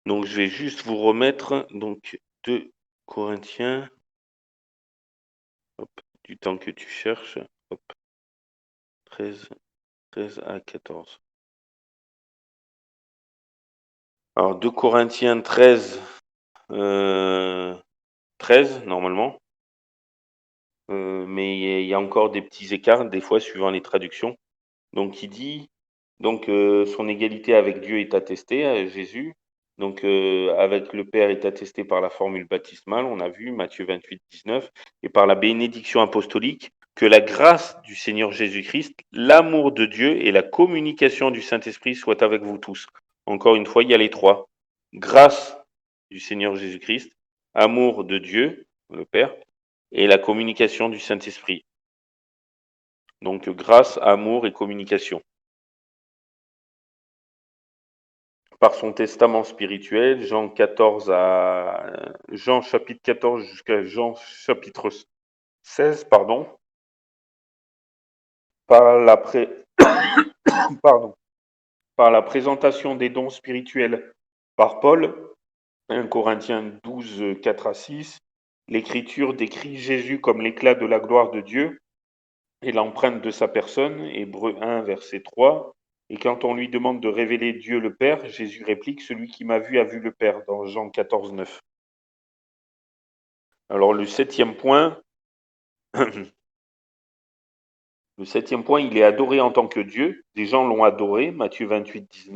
donc je vais juste vous remettre donc 2 Corinthiens, hop, du temps que tu cherches, hop, 13, 13 à 14. Alors 2 Corinthiens 13, 13 normalement, mais il y a encore des petits écarts des fois suivant les traductions. Donc il dit, donc son égalité avec Dieu est attestée, Jésus. Donc avec le Père est attesté par la formule baptismale, on a vu Matthieu 28, 19, et par la bénédiction apostolique, que la grâce du Seigneur Jésus-Christ, l'amour de Dieu et la communication du Saint-Esprit soient avec vous tous. Encore une fois, il y a les trois. Grâce du Seigneur Jésus-Christ, amour de Dieu, le Père, et la communication du Saint-Esprit. Donc grâce, amour et communication. Par son testament spirituel, Jean chapitre 14 jusqu'à Jean chapitre 16, pardon, par la, pardon, par la présentation des dons spirituels par Paul, 1 Corinthiens 12, 4 à 6, l'Écriture décrit Jésus comme l'éclat de la gloire de Dieu et l'empreinte de sa personne, Hébreux 1, verset 3. Et quand on lui demande de révéler Dieu le Père, Jésus réplique, celui qui m'a vu a vu le Père, dans Jean 14, 9. Alors le septième point, il est adoré en tant que Dieu. Des gens l'ont adoré, Matthieu 28,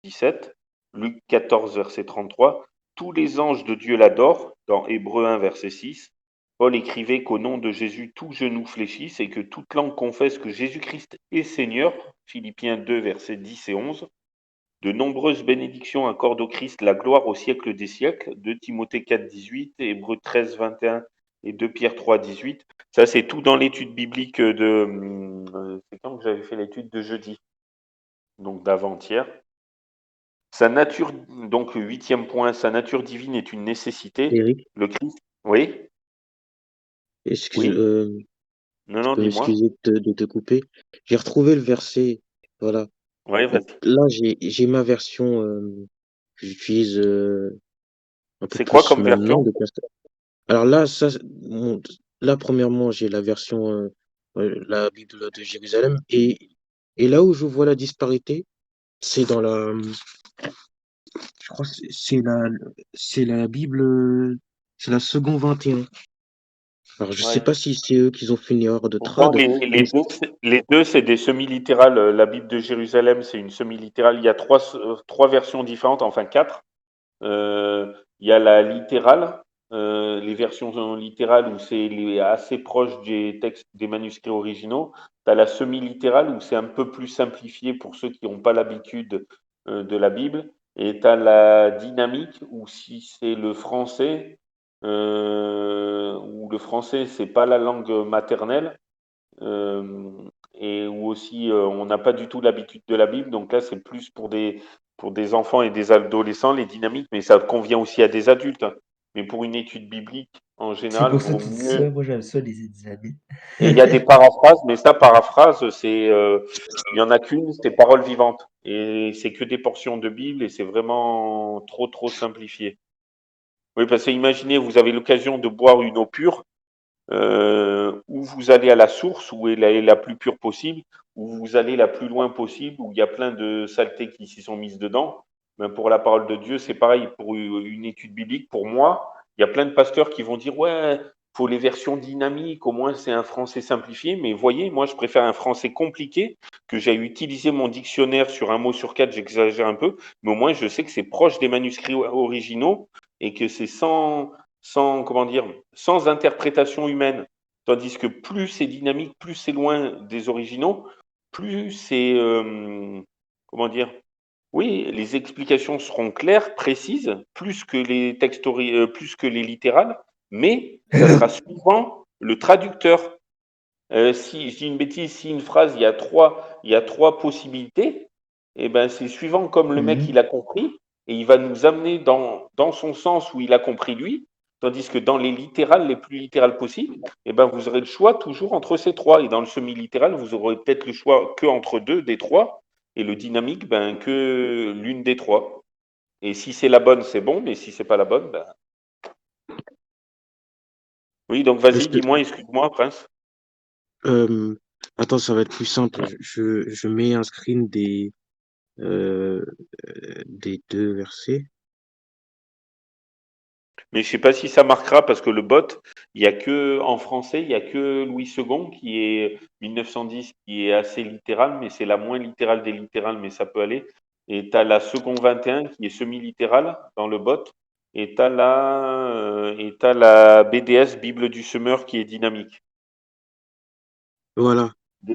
17, Luc 14, verset 33. Tous les anges de Dieu l'adorent, dans Hébreux 1, verset 6. Paul écrivait qu'au nom de Jésus, tout genou fléchisse et que toute langue confesse que Jésus-Christ est Seigneur, Philippiens 2, versets 10 et 11. De nombreuses bénédictions accordent au Christ la gloire au siècle des siècles, 2 Timothée 4, 18, Hébreux 13, 21 et 2 Pierre 3, 18. Ça, c'est tout dans l'étude biblique c'est quand que j'avais fait l'étude de jeudi, donc d'avant-hier. Sa nature, donc le huitième point, sa nature divine est une nécessité. Eric, Le Christ, oui, excuse, oui, non, tu non, peux dis-moi. m'excuser de te couper. J'ai retrouvé le verset. Voilà. Oui, Donc vas-y. là, j'ai ma version que j'utilise un peu C'est quoi plus comme maintenant. version? Alors là, là, premièrement, j'ai la version, la Bible de Jérusalem. Et là où je vois la disparité, c'est dans je crois que c'est la Bible, c'est la seconde 21. Alors, je sais Ouais. pas si c'est eux qui ont fait une erreur de Pourtant, trad, mais les deux, c'est des semi-littérales. La Bible de Jérusalem, c'est une semi-littérale. Il y a trois versions différentes, enfin quatre. Il y a la littérale, les versions littérales où c'est assez proche des textes, des manuscrits originaux. Tu as la semi-littérale où c'est un peu plus simplifié pour ceux qui n'ont pas l'habitude de la Bible. Et tu as la dynamique où si c'est le français, où le français, c'est pas la langue maternelle, euh, et où aussi on n'a pas du tout l'habitude de la Bible. Donc là, c'est plus pour des enfants et des adolescents, les dynamiques, mais ça convient aussi à des adultes. Mais pour une étude biblique, en C'est général, pour ça vaut que tu dis ça. mieux. Moi, j'aime ça, les dynamites. Et il y a des paraphrases, mais ça, paraphrase, il y en a qu'une, c'est parole vivante. Et c'est que des portions de Bible et c'est vraiment trop, trop simplifié. Oui, parce que imaginez, vous avez l'occasion de boire une eau pure, où vous allez à la source, où elle est la plus pure possible, où vous allez la plus loin possible, où il y a plein de saletés qui s'y sont mises dedans. Ben pour la parole de Dieu, c'est pareil. Pour une étude biblique, pour moi, il y a plein de pasteurs qui vont dire ouais, faut les versions dynamiques, au moins c'est un français simplifié. Mais voyez, moi je préfère un français compliqué, que j'ai utilisé mon dictionnaire sur un mot sur quatre, j'exagère un peu, mais au moins je sais que c'est proche des manuscrits originaux et que c'est sans, comment dire, sans interprétation humaine. Tandis que plus c'est dynamique, plus c'est loin des originaux, plus c'est, comment dire, oui, les explications seront claires, précises, plus que les textes, plus que les littérales, mais ça sera souvent le traducteur. Si je dis une bêtise, si une phrase, il y a trois possibilités, et ben c'est suivant comme le mec il a compris, et il va nous amener dans son sens où il a compris lui, tandis que dans les littérales, les plus littérales possibles, et ben vous aurez le choix toujours entre ces trois, et dans le semi-littéral, vous aurez peut-être le choix que entre deux des trois, et le dynamique, ben que l'une des trois. Et si c'est la bonne, c'est bon, mais si c'est pas la bonne, ben oui. Donc vas-y, Est-ce que, dis-moi, excuse-moi, Prince. euh, attends, ça va être plus simple. Je mets un screen euh, des deux versets. Mais je sais pas si ça marquera parce que le bot, il y a que en français, il y a que Louis II qui est 1910 qui est assez littéral, mais c'est la moins littérale des littérales, mais ça peut aller. Et tu as la Second 21 qui est semi-littérale dans le bot. Et t'as la BDS, Bible du Semeur, qui est dynamique. Voilà.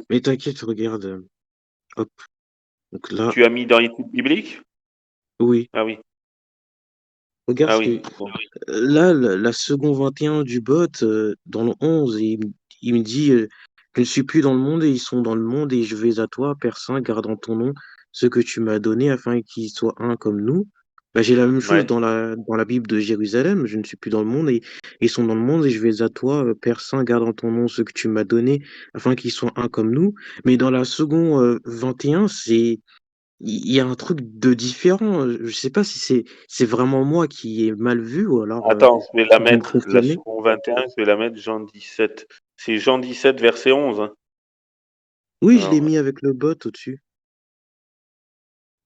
Mais t'inquiète, regarde. Hop. Donc là, Tu as mis dans l'étude biblique? oui. Ah oui. Regarde Ah ce oui. que. Là, la seconde 21 du bot, dans le 11, il me dit je ne suis plus dans le monde et ils sont dans le monde et je vais à toi, Père Saint, gardant ton nom, ce que tu m'as donné afin qu'ils soient un comme nous. Bah, j'ai la même chose Ouais. dans la Bible de Jérusalem. Je ne suis plus dans le monde et ils sont dans le monde et je vais à toi, Père Saint, gardant ton nom, ce que tu m'as donné afin qu'ils soient un comme nous. Mais dans la seconde 21, il y a un truc de différent. Je sais pas si c'est vraiment moi qui ai mal vu ou alors Attends, je vais la je viens de mettre, la confirmer. seconde 21, je vais la mettre Jean 17. C'est Jean 17, verset 11. Hein. Oui, je l'ai Alors, mis avec le bot au-dessus.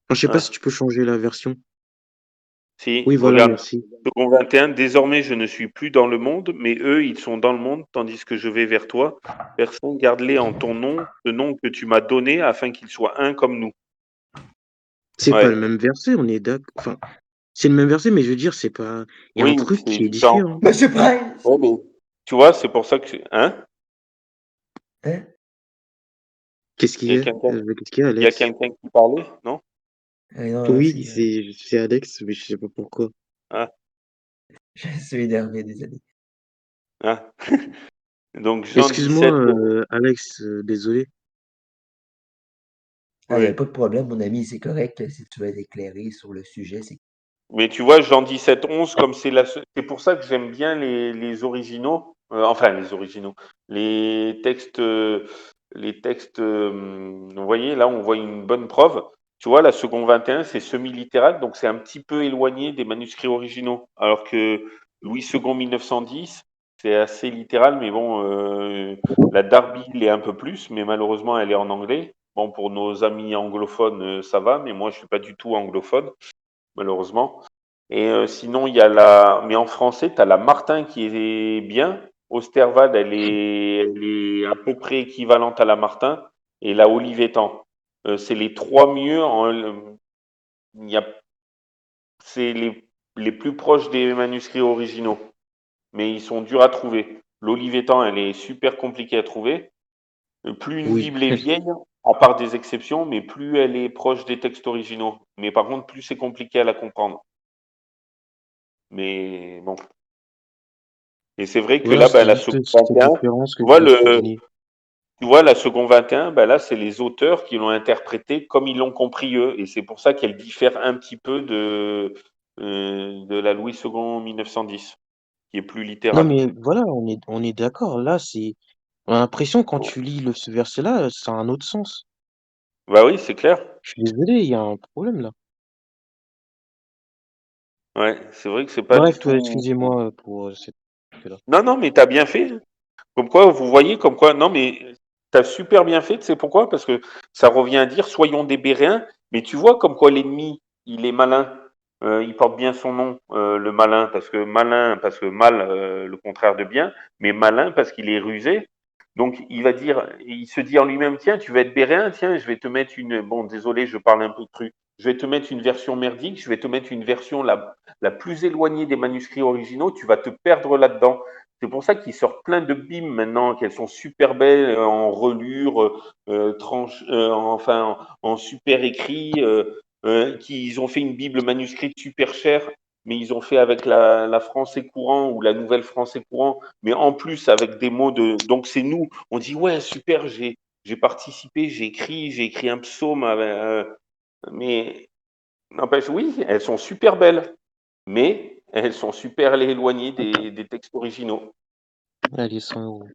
Enfin, je sais pas si hein. tu peux changer la version. Si, Oui, voilà, regarde. merci. Second 21, désormais je ne suis plus dans le monde, mais eux, ils sont dans le monde, tandis que je vais vers toi. Personne, garde-les en ton nom, le nom que tu m'as donné, afin qu'ils soient un comme nous. C'est pas le Ouais. même verset, on est d'accord. Enfin, c'est le même verset, mais je veux dire, c'est pas. Il y a un Oui, truc c'est qui est différent. différent. Monsieur Prince! Ouais, mais tu vois, c'est pour ça que. Hein? Hein? Qu'est-ce qu'il Il y y a a? quelqu'un Qu'est-ce qu'il y a, il y a Alex? quelqu'un qui parlait, non? Ah non, non, Oui, c'est Alex, mais je sais pas pourquoi. Ah, je suis énervé, désolé. ah. Donc Jean Excuse-moi, 17. Alex, désolé. Ah, il n'y a Oui. pas de problème, mon ami, c'est correct. Si tu veux être éclairé sur le sujet, c'est. Mais tu vois, Jean 17, 11, comme c'est pour ça que j'aime bien les originaux, enfin les originaux, les textes, vous voyez, là on voit une bonne preuve. Tu vois, la seconde 21, c'est semi-littéral, donc c'est un petit peu éloigné des manuscrits originaux. Alors que Louis II 1910, c'est assez littéral, mais bon, la Darby l'est un peu plus, mais malheureusement elle est en anglais. Bon, pour nos amis anglophones, ça va, mais moi je suis pas du tout anglophone, malheureusement. Et sinon, il y a mais en français, tu as la Martin qui est bien. Osterwald, elle est à peu près équivalente à la Martin. Et la Olivetan. C'est les trois mieux. Il y a, c'est les plus proches des manuscrits originaux. Mais ils sont durs à trouver. L'Olivetan, elle est super compliquée à trouver. Plus une Oui. Bible est vieille, à part des exceptions, mais plus elle est proche des textes originaux. Mais par contre, plus c'est compliqué à la comprendre. Mais bon. Et c'est vrai que Voilà, là, ben, c'était la juste seconde cette 21, différence tu que je vois, voulais souligner. tu vois, la seconde 21, ben là, c'est les auteurs qui l'ont interprété comme ils l'ont compris eux. Et c'est pour ça qu'elle diffère un petit peu de la Louis II 1910, qui est plus Non, littérale. mais voilà, on est d'accord. Là, on a l'impression, quand tu lis ce verset-là, ça a un autre sens. Bah oui, c'est clair. Je suis désolé, il y a un problème là. Ouais, c'est vrai que c'est pas du Bref, tout. excusez-moi pour cette là. Non, non, mais t'as bien fait. Comme quoi, vous voyez, comme quoi, non, mais t'as super bien fait, tu sais pourquoi? Parce que ça revient à dire, soyons des Béréens, mais tu vois comme quoi l'ennemi, il est malin. il porte bien son nom, le malin, parce que mal, le contraire de bien, mais malin parce qu'il est rusé. Donc il se dit en lui-même, tiens, tu vas être béréen, tiens, je vais te mettre bon, désolé, je parle un peu cru, je vais te mettre une version merdique, je vais te mettre une version la plus éloignée des manuscrits originaux, tu vas te perdre là-dedans. C'est pour ça qu'ils sortent plein de bimes maintenant, qu'elles sont super belles, en relure, enfin, en super écrit, qu'ils ont fait une Bible manuscrite super chère, mais ils ont fait avec la français courant ou la nouvelle français courant, mais en plus avec des mots de. Donc c'est nous, on dit ouais, super, j'ai participé, j'ai écrit un psaume, mais n'empêche, oui, elles sont super belles, mais elles sont super éloignées des textes originaux. Allez, 100 €.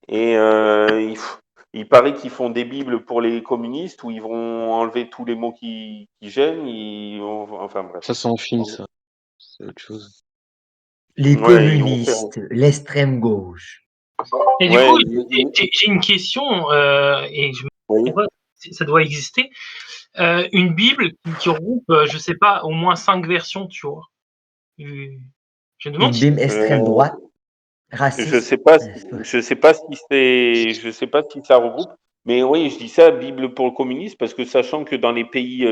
Et il paraît qu'ils font des bibles pour les communistes où ils vont enlever tous les mots qui gênent. Enfin bref. Ça, c'est en Chine, ça. C'est autre chose. Les Ouais, ils vont faire. communistes, l'extrême gauche. Et du Ouais, coup, j'ai une question, et je me oui. demande pas si ça doit exister. Une Bible qui regroupe, je sais pas, au moins 5 versions, tu vois. Je me demande Une si Bible extrême droite, Je raciste. sais pas, C'est pas- je sais pas si ça regroupe, mais oui, je dis ça, Bible pour le communisme, parce que sachant que dans les pays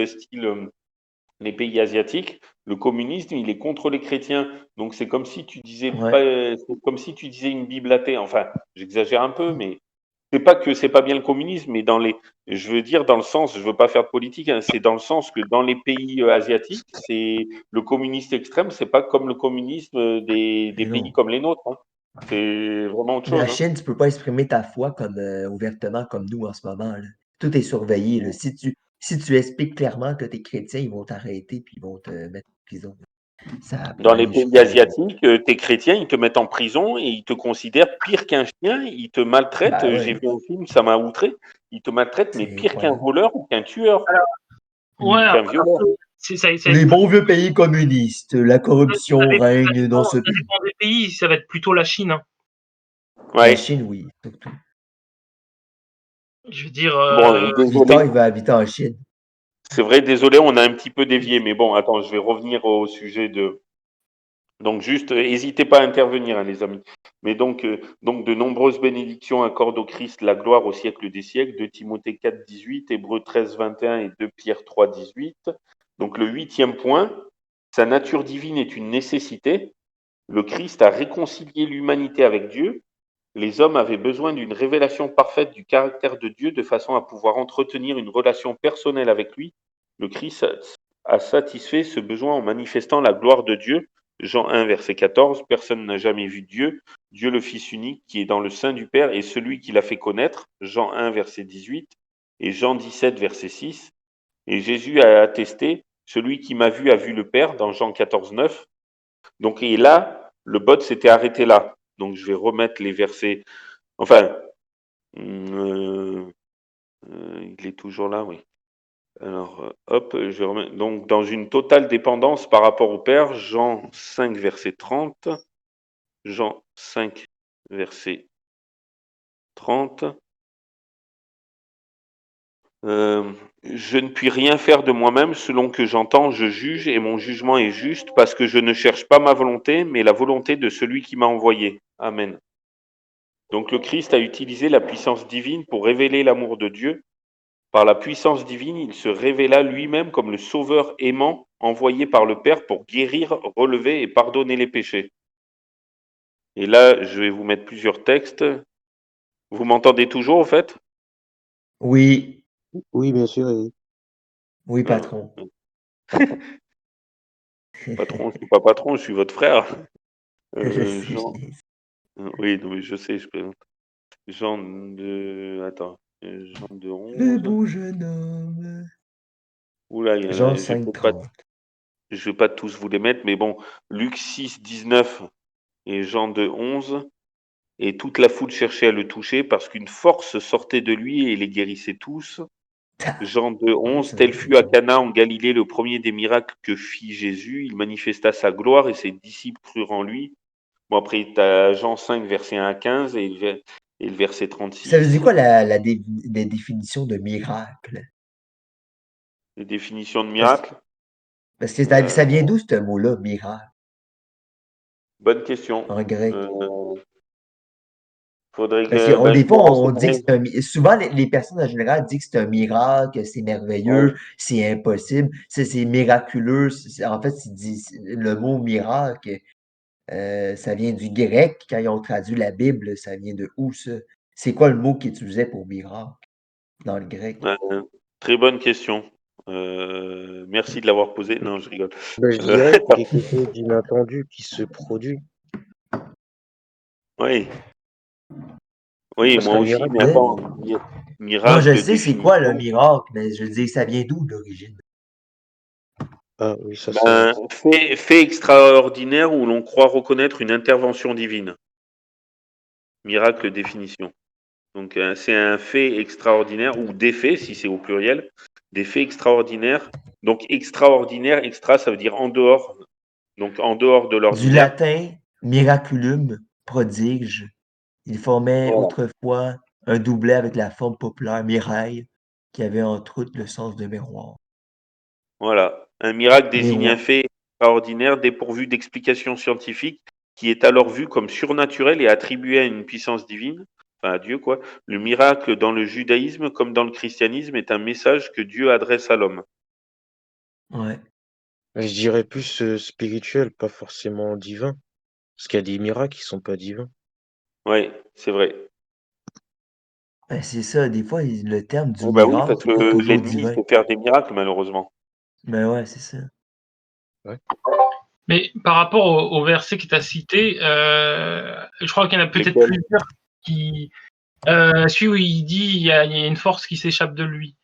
les pays asiatiques, le communisme, il est contre les chrétiens. Donc c'est comme si tu disais Ouais. pas, c'est comme si tu disais une Bible athée. Enfin, j'exagère un peu, mais c'est pas que c'est pas bien le communisme, mais je veux dire dans le sens, je veux pas faire de politique, hein, c'est dans le sens que dans les pays asiatiques, c'est le communiste extrême, c'est pas comme le communisme des Mais pays non. comme les nôtres, hein. C'est vraiment autre La chose, hein. Chine, tu peux pas exprimer ta foi comme ouvertement comme nous en ce moment, là. Tout est surveillé, là. Si tu expliques clairement que tu es chrétien, ils vont t'arrêter puis ils vont te mettre en prison. Ça peut Dans les aller pays jusqu'où, là. asiatiques, t'es chrétien, ils te mettent en prison et ils te considèrent pire qu'un chien, ils te maltraitent. Ben J'ai ouais, vu un film, ça m'a outré. Ils te maltraitent, mais c'est pire qu'un incroyable. voleur ou qu'un tueur, ouais, Mm. qu'un violeur. ça va Les être bons vieux pays communistes, la corruption règne dans ce ça pays. dépend des pays, ça va être plutôt la Chine, hein. La Ouais. Chine, oui, surtout. Je veux dire, Bon, Victor, désolé. il va habiter en Chine. C'est vrai, désolé, on a un petit peu dévié, mais bon, attends, je vais revenir au sujet de. Donc juste, n'hésitez pas à intervenir, hein, les amis. Mais donc de nombreuses bénédictions accordent au Christ la gloire au siècle des siècles. 2 Timothée 4, 18, Hébreux 13, 21 et 2 Pierre 3, 18. Donc le huitième point, sa nature divine est une nécessité. Le Christ a réconcilié l'humanité avec Dieu. Les hommes avaient besoin d'une révélation parfaite du caractère de Dieu de façon à pouvoir entretenir une relation personnelle avec lui. Le Christ a satisfait ce besoin en manifestant la gloire de Dieu. Jean 1, verset 14, personne n'a jamais vu Dieu, Dieu le Fils unique qui est dans le sein du Père et celui qui l'a fait connaître. Jean 1, verset 18 et Jean 17, verset 6. Et Jésus a attesté, celui qui m'a vu a vu le Père dans Jean 14, 9. Donc, et là, le bot s'était arrêté là. Donc, je vais remettre les versets. Enfin, il est toujours là, oui. Alors, hop, je vais remettre. Donc, dans une totale dépendance par rapport au Père, Jean 5, verset 30. Jean 5, verset 30. Je ne puis rien faire de moi-même, selon que j'entends, je juge, et mon jugement est juste, parce que je ne cherche pas ma volonté, mais la volonté de celui qui m'a envoyé. Amen. Donc le Christ a utilisé la puissance divine pour révéler l'amour de Dieu. Par la puissance divine, il se révéla lui-même comme le Sauveur aimant envoyé par le Père pour guérir, relever et pardonner les péchés. Et là, je vais vous mettre plusieurs textes. Vous m'entendez toujours, en fait? Oui, Oui, bien sûr. Et oui, Euh, patron. Patron, je suis pas patron, je suis votre frère. Je sais, Jean. Oui, non, mais je sais, je plaisante. Jean de. Attends. Jean de le 11. beau jeune homme. Oula, Jean je vais 5, peut-être pas, 30. je vais pas tous vous les mettre, mais bon. Luc 6, 19 et Jean de 11. Et toute la foule cherchait à le toucher parce qu'une force sortait de lui et les guérissait tous. Jean 2, 11, Ça me tel dit fut quelque à chose. Cana en Galilée le premier des miracles que fit Jésus. Il manifesta sa gloire et ses disciples crurent en lui. Bon, après, tu as Jean 5, verset 1 à 15 et le verset Ça veut dire 36. quoi la définition de miracle? Les définitions de Parce que miracles. Parce que ça vient d'où ce mot-là, miracle, Bonne question. en grec? Faudrait Parce que que je des me fois, on dit que renseignerai. c'est souvent, les personnes en général disent que c'est un miracle, que c'est Ouais. merveilleux, c'est impossible, c'est miraculeux. En fait, le mot miracle, ça vient du grec. Quand ils ont traduit la Bible, ça vient de où, ça? C'est quoi le mot qu'ils utilisaient pour miracle dans le grec? Très bonne question. Merci de l'avoir posée. Non, je rigole. Ben, je dirais quelque chose d'inattendu qui se produit. Oui, oui, Parce moi qu'un aussi, miracle, mais Ouais. attends, Non, je miracle, sais c'est quoi le définition. miracle, mais je veux dire, ça vient d'où d'origine? ah oui, ça c'est vrai. Ben, fait extraordinaire où l'on croit reconnaître une intervention divine. Miracle, définition. Donc, c'est un fait extraordinaire, ou des faits, si c'est au pluriel, des faits extraordinaires. Donc, extraordinaire, extra, ça veut dire en dehors. Donc, en dehors de Du l'ordinaire. latin, miraculum, prodige. Il formait Voilà. autrefois un doublet avec la forme populaire mirail, qui avait entre autres le sens de miroir. Voilà. Un miracle désigne un Miroir. fait extraordinaire dépourvu d'explication scientifique qui est alors vu comme surnaturel et attribué à une puissance divine, enfin à Dieu quoi. Le miracle dans le judaïsme comme dans le christianisme est un message que Dieu adresse à l'homme. Ouais. Je dirais plus spirituel, pas forcément divin. Parce qu'il y a des miracles qui sont pas divins. Oui, c'est vrai. Ben, c'est ça, des fois, le terme du Oh bah oui, parce miracle que est pas toujours l'ennemi il divin. sait faire des miracles malheureusement. Ben ouais, c'est ça. Mais par rapport au verset que tu as cité, je crois qu'il y en a peut-être Lesquels? plusieurs qui. Celui où il dit il y a une force qui s'échappe de lui.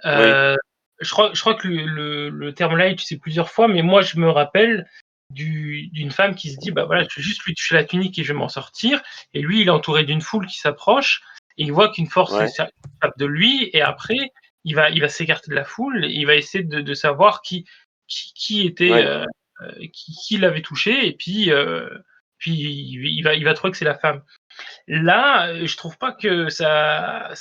Oui, Je crois que le terme là est utilisé plusieurs fois, mais moi je me rappelle d'une femme qui se dit bah voilà, je vais juste lui toucher la tunique et je vais m'en sortir. Et lui, il est entouré d'une foule qui s'approche et il voit qu'une force ouais, s'échappe de lui. Et après, il va s'écarter de la foule et il va essayer de savoir qui était ouais. qui l'avait touché. Et puis il va trouver que c'est la femme. Là, je trouve pas que ça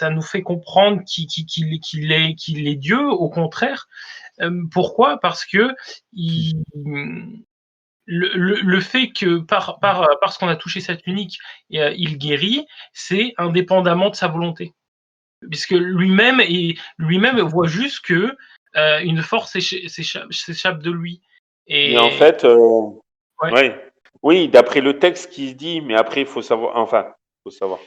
nous fait comprendre qu'il est Dieu. Au contraire. Pourquoi? Parce que il le fait que parce qu'on a touché sa tunique, il guérit, c'est indépendamment de sa volonté. Puisque lui-même voit juste que, une force s'échappe de lui Mais en et fait, ouais. ouais. Oui, d'après le texte qui se dit, mais après il faut savoir, enfin, faut savoir.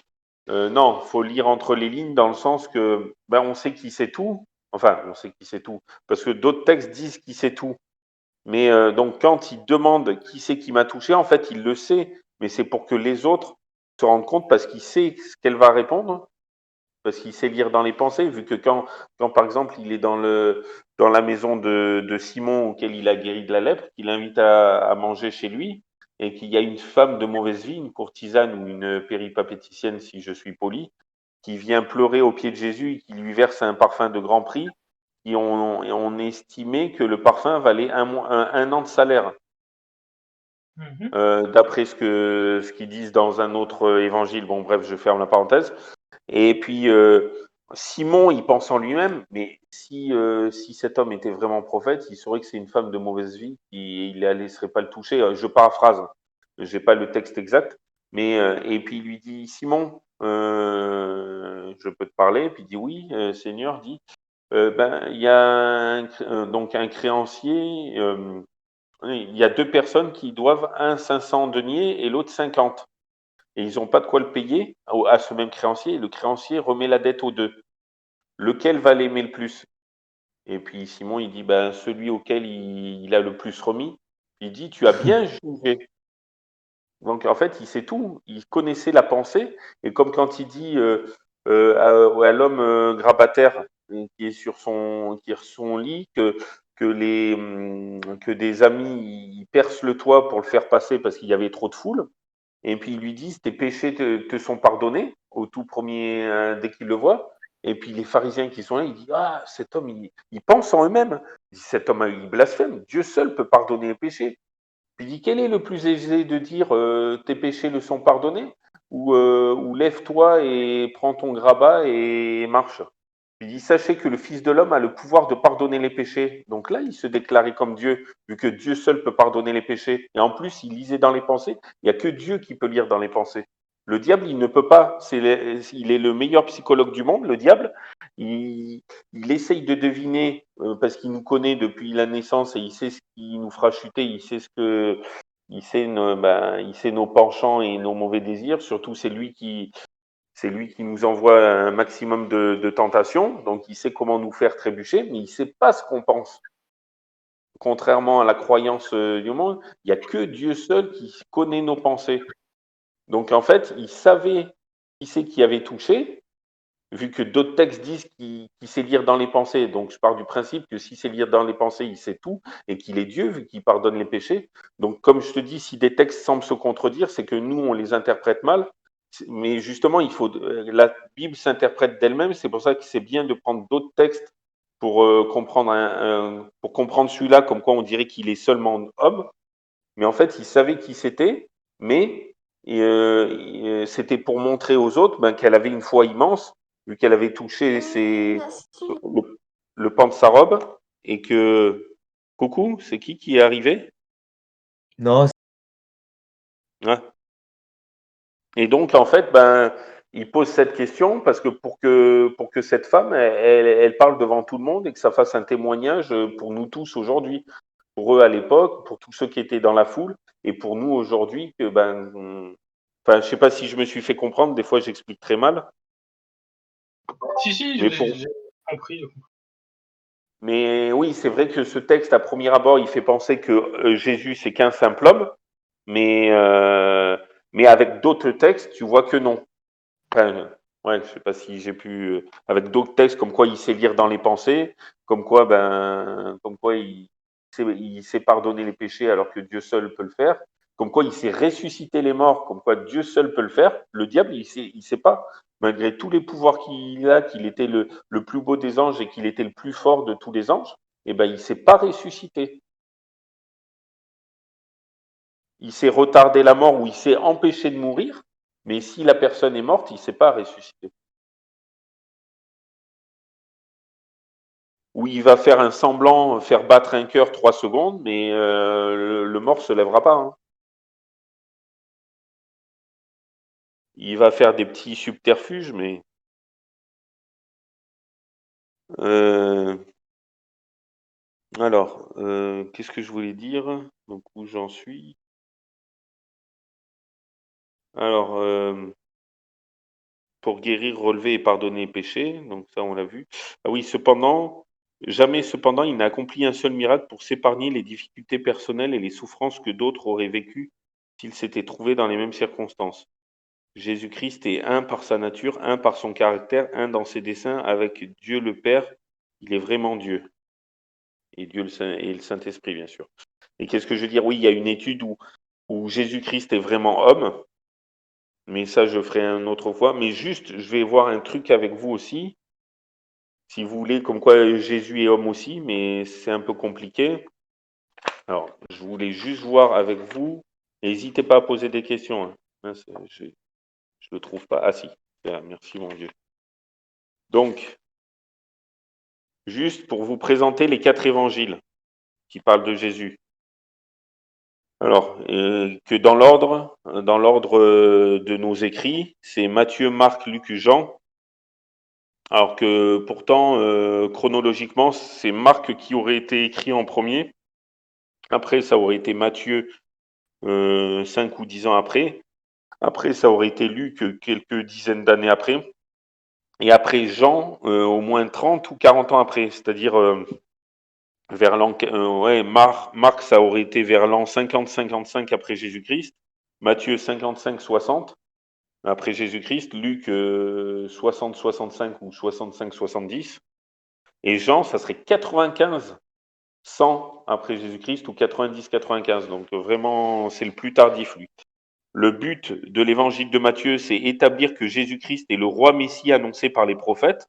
Non, faut lire entre les lignes dans le sens que ben, on sait qui sait tout. Enfin, on sait qui sait tout. Parce que d'autres textes disent qui sait tout. Mais donc, quand il demande qui c'est qui m'a touché, en fait, il le sait. Mais c'est pour que les autres se rendent compte parce qu'il sait ce qu'elle va répondre. Parce qu'il sait lire dans les pensées, vu que quand par exemple, il est dans la maison de Simon auquel il a guéri de la lèpre, qu'il invite à manger chez lui, et qu'il y a une femme de mauvaise vie, une courtisane ou une péripapéticienne, si je suis poli, qui vient pleurer aux pieds de Jésus et qui lui verse un parfum de grand prix, et on estimait que le parfum valait un an de salaire. Mmh. D'après ce qu'ils disent dans un autre évangile, bon bref, je ferme la parenthèse. Et puis Simon, il pense en lui-même, mais si cet homme était vraiment prophète, il saurait que c'est une femme de mauvaise vie, il ne laisserait pas le toucher. Je paraphrase, j'ai pas le texte exact, mais et puis il lui dit Simon, je peux te parler? Puis il dit oui, Seigneur, dit ben il y a donc un créancier. Oui, il y a deux personnes qui doivent un 500 deniers et l'autre 50. Et ils n'ont pas de quoi le payer à ce même créancier. Et le créancier remet la dette aux deux. Lequel va l'aimer le plus? Et puis Simon, il dit, ben, celui auquel il a le plus remis. Il dit, tu as bien jugé. Donc en fait, il sait tout. Il connaissait la pensée. Et comme quand il dit à l'homme grabataire qui est sur son lit que des amis ils percent le toit pour le faire passer parce qu'il y avait trop de foule. Et puis ils lui disent tes péchés te sont pardonnés au tout premier dès qu'ils le voient. Et puis les pharisiens qui sont là, ils disent ah cet homme il pense en eux-mêmes. Cet homme il blasphème. Dieu seul peut pardonner les péchés. Puis il dit quel est le plus aisé de dire tes péchés le sont pardonnés ou lève-toi et prends ton grabat et marche. Il dit, sachez que le Fils de l'homme a le pouvoir de pardonner les péchés. Donc là, il se déclarait comme Dieu, vu que Dieu seul peut pardonner les péchés. Et en plus, il lisait dans les pensées. Il n'y a que Dieu qui peut lire dans les pensées. Le diable, il ne peut pas. Il est le meilleur psychologue du monde, le diable. Il essaye de deviner, parce qu'il nous connaît depuis la naissance et il sait ce qui nous fera chuter, il sait il sait nos penchants et nos mauvais désirs. Surtout, c'est lui qui nous envoie un maximum de tentations. Donc, il sait comment nous faire trébucher, mais il ne sait pas ce qu'on pense. Contrairement à la croyance du monde, il n'y a que Dieu seul qui connaît nos pensées. Donc, en fait, il savait qui c'est qui avait touché, vu que d'autres textes disent qu'il sait lire dans les pensées. Donc, je pars du principe que si c'est lire dans les pensées, il sait tout, et qu'il est Dieu, vu qu'il pardonne les péchés. Donc, comme je te dis, si des textes semblent se contredire, c'est que nous, on les interprète mal. Mais justement, la Bible s'interprète d'elle-même. C'est pour ça que c'est bien de prendre d'autres textes pour comprendre celui-là, comme quoi on dirait qu'il est seulement homme. Mais en fait, il savait qui c'était, mais c'était pour montrer aux autres qu'elle avait une foi immense, vu qu'elle avait touché le pan de sa robe, et que... Coucou, c'est qui est arrivé? Non, Ouais. Et donc, en fait, il pose cette question parce que pour que cette femme, elle parle devant tout le monde et que ça fasse un témoignage pour nous tous aujourd'hui, pour eux à l'époque, pour tous ceux qui étaient dans la foule, et pour nous aujourd'hui, que enfin, je sais pas si je me suis fait comprendre, des fois j'explique très mal, Si, mais j'ai compris. mais oui, c'est vrai que ce texte, à premier abord, il fait penser que Jésus, c'est qu'un simple homme, mais, euh, mais avec d'autres textes, tu vois que non. Enfin, ouais, je sais pas si j'ai pu, avec d'autres textes, comme quoi il sait lire dans les pensées, comme quoi il sait pardonner les péchés alors que Dieu seul peut le faire, comme quoi il sait ressusciter les morts, comme quoi Dieu seul peut le faire. Le diable, il sait pas, malgré tous les pouvoirs qu'il a, qu'il était le plus beau des anges et qu'il était le plus fort de tous les anges, eh ben, il sait pas ressusciter. Il sait retarder la mort ou il sait empêcher de mourir, mais si la personne est morte, il sait pas ressusciter. Où il va faire un semblant, faire battre un cœur 3 secondes, mais le mort se lèvera pas. Hein. Il va faire des petits subterfuges, mais euh, alors, qu'est-ce que je voulais dire? Donc où j'en suis? Alors, pour guérir, relever et pardonner les péchés, donc ça on l'a vu. Ah oui, jamais cependant il n'a accompli un seul miracle pour s'épargner les difficultés personnelles et les souffrances que d'autres auraient vécues s'ils s'étaient trouvés dans les mêmes circonstances. Jésus-Christ est un par sa nature, un par son caractère, un dans ses desseins avec Dieu le Père. Il est vraiment Dieu. Et Dieu et le Saint-Esprit, bien sûr. Et qu'est-ce que je veux dire? Oui, il y a une étude où Jésus-Christ est vraiment homme, mais ça, je ferai une autre fois. Mais juste, je vais voir un truc avec vous aussi, si vous voulez, comme quoi Jésus est homme aussi, mais c'est un peu compliqué. Alors, je voulais juste voir avec vous. N'hésitez pas à poser des questions. Hein. Je ne le trouve pas. Ah si, merci mon Dieu. Donc, juste pour vous présenter les 4 évangiles qui parlent de Jésus. Alors, que dans l'ordre de nos écrits, c'est Matthieu, Marc, Luc et Jean. Alors que pourtant, chronologiquement, c'est Marc qui aurait été écrit en premier. Après, ça aurait été Matthieu 5 ou 10 ans après. Après, ça aurait été Luc quelques dizaines d'années après. Et après Jean, au moins 30 ou 40 ans après. C'est-à-dire vers l'an, Marc, ça aurait été vers l'an 50-55 après Jésus-Christ. Matthieu 55-60 après Jésus-Christ. Luc 60-65 ou 65-70. Et Jean, ça serait 95-100 après Jésus-Christ ou 90-95. Donc vraiment, c'est le plus tardif, lui. Le but de l'évangile de Matthieu, c'est établir que Jésus-Christ est le roi Messie annoncé par les prophètes.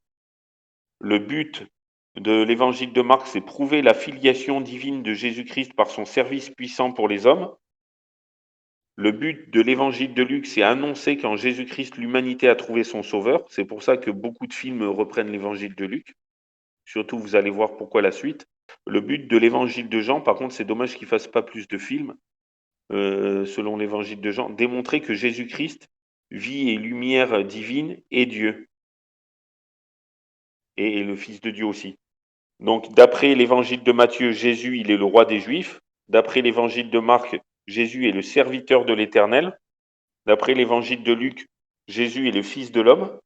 Le but de l'évangile de Marc, c'est prouver la filiation divine de Jésus-Christ par son service puissant pour les hommes. Le but de l'évangile de Luc, c'est annoncer qu'en Jésus-Christ, l'humanité a trouvé son sauveur. C'est pour ça que beaucoup de films reprennent l'évangile de Luc. Surtout, vous allez voir pourquoi la suite. Le but de l'évangile de Jean, par contre, c'est dommage qu'il ne fasse pas plus de films, selon l'évangile de Jean, démontrer que Jésus-Christ, vie et lumière divine, est Dieu. Et le Fils de Dieu aussi. Donc, d'après l'évangile de Matthieu, Jésus, il est le roi des Juifs. D'après l'évangile de Marc, Jésus est le serviteur de l'Éternel. D'après l'évangile de Luc, Jésus est le Fils de l'homme.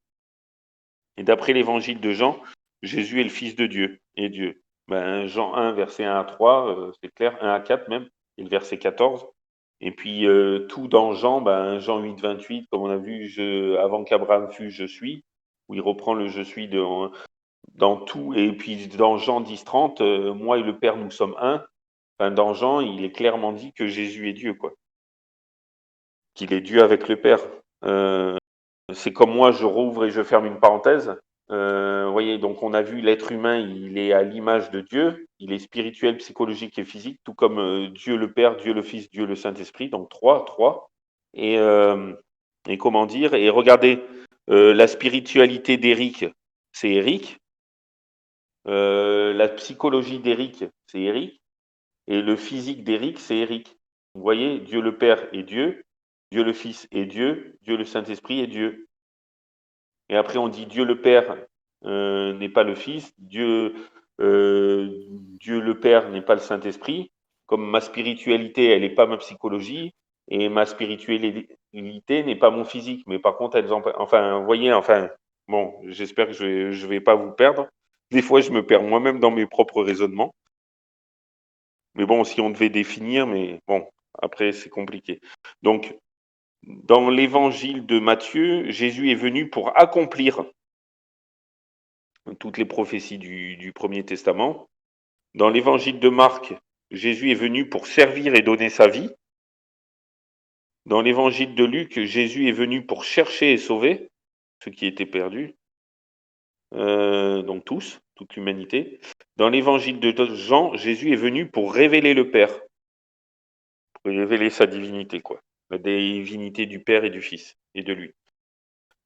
Et d'après l'évangile de Jean, Jésus est le Fils de Dieu et Dieu. Jean 1, verset 1 à 3, c'est clair, 1 à 4 même, et le verset 14. Et puis tout dans Jean, Jean 8, 28, comme on a vu, avant qu'Abraham fût, je suis, où il reprend le je suis dans tout. Et puis dans Jean 10, 30, moi et le Père, nous sommes un. Enfin, dans Jean, il est clairement dit que Jésus est Dieu, quoi. Qu'il est Dieu avec le Père. C'est comme moi, je rouvre et je ferme une parenthèse. Vous voyez, donc on a vu l'être humain, il est à l'image de Dieu, il est spirituel, psychologique et physique, tout comme Dieu le Père, Dieu le Fils, Dieu le Saint-Esprit, donc trois. Et comment dire, et regardez, la spiritualité d'Éric, c'est Éric, la psychologie d'Éric, c'est Éric, et le physique d'Éric, c'est Éric. Vous voyez, Dieu le Père est Dieu, Dieu le Fils est Dieu, Dieu le Saint-Esprit est Dieu. Et après, on dit Dieu le Père n'est pas le Fils, Dieu le Père n'est pas le Saint-Esprit. Comme ma spiritualité, elle n'est pas ma psychologie, et ma spiritualité n'est pas mon physique. Mais par contre, vous voyez, bon, j'espère que je vais pas vous perdre. Des fois, je me perds moi-même dans mes propres raisonnements. Mais bon, si on devait définir, mais bon, après, c'est compliqué. Donc, dans l'évangile de Matthieu, Jésus est venu pour accomplir toutes les prophéties du Premier Testament. Dans l'évangile de Marc, Jésus est venu pour servir et donner sa vie. Dans l'évangile de Luc, Jésus est venu pour chercher et sauver ceux qui étaient perdus, donc tous, toute l'humanité. Dans l'évangile de Jean, Jésus est venu pour révéler le Père, pour révéler sa divinité, quoi, la divinité du Père et du Fils et de lui.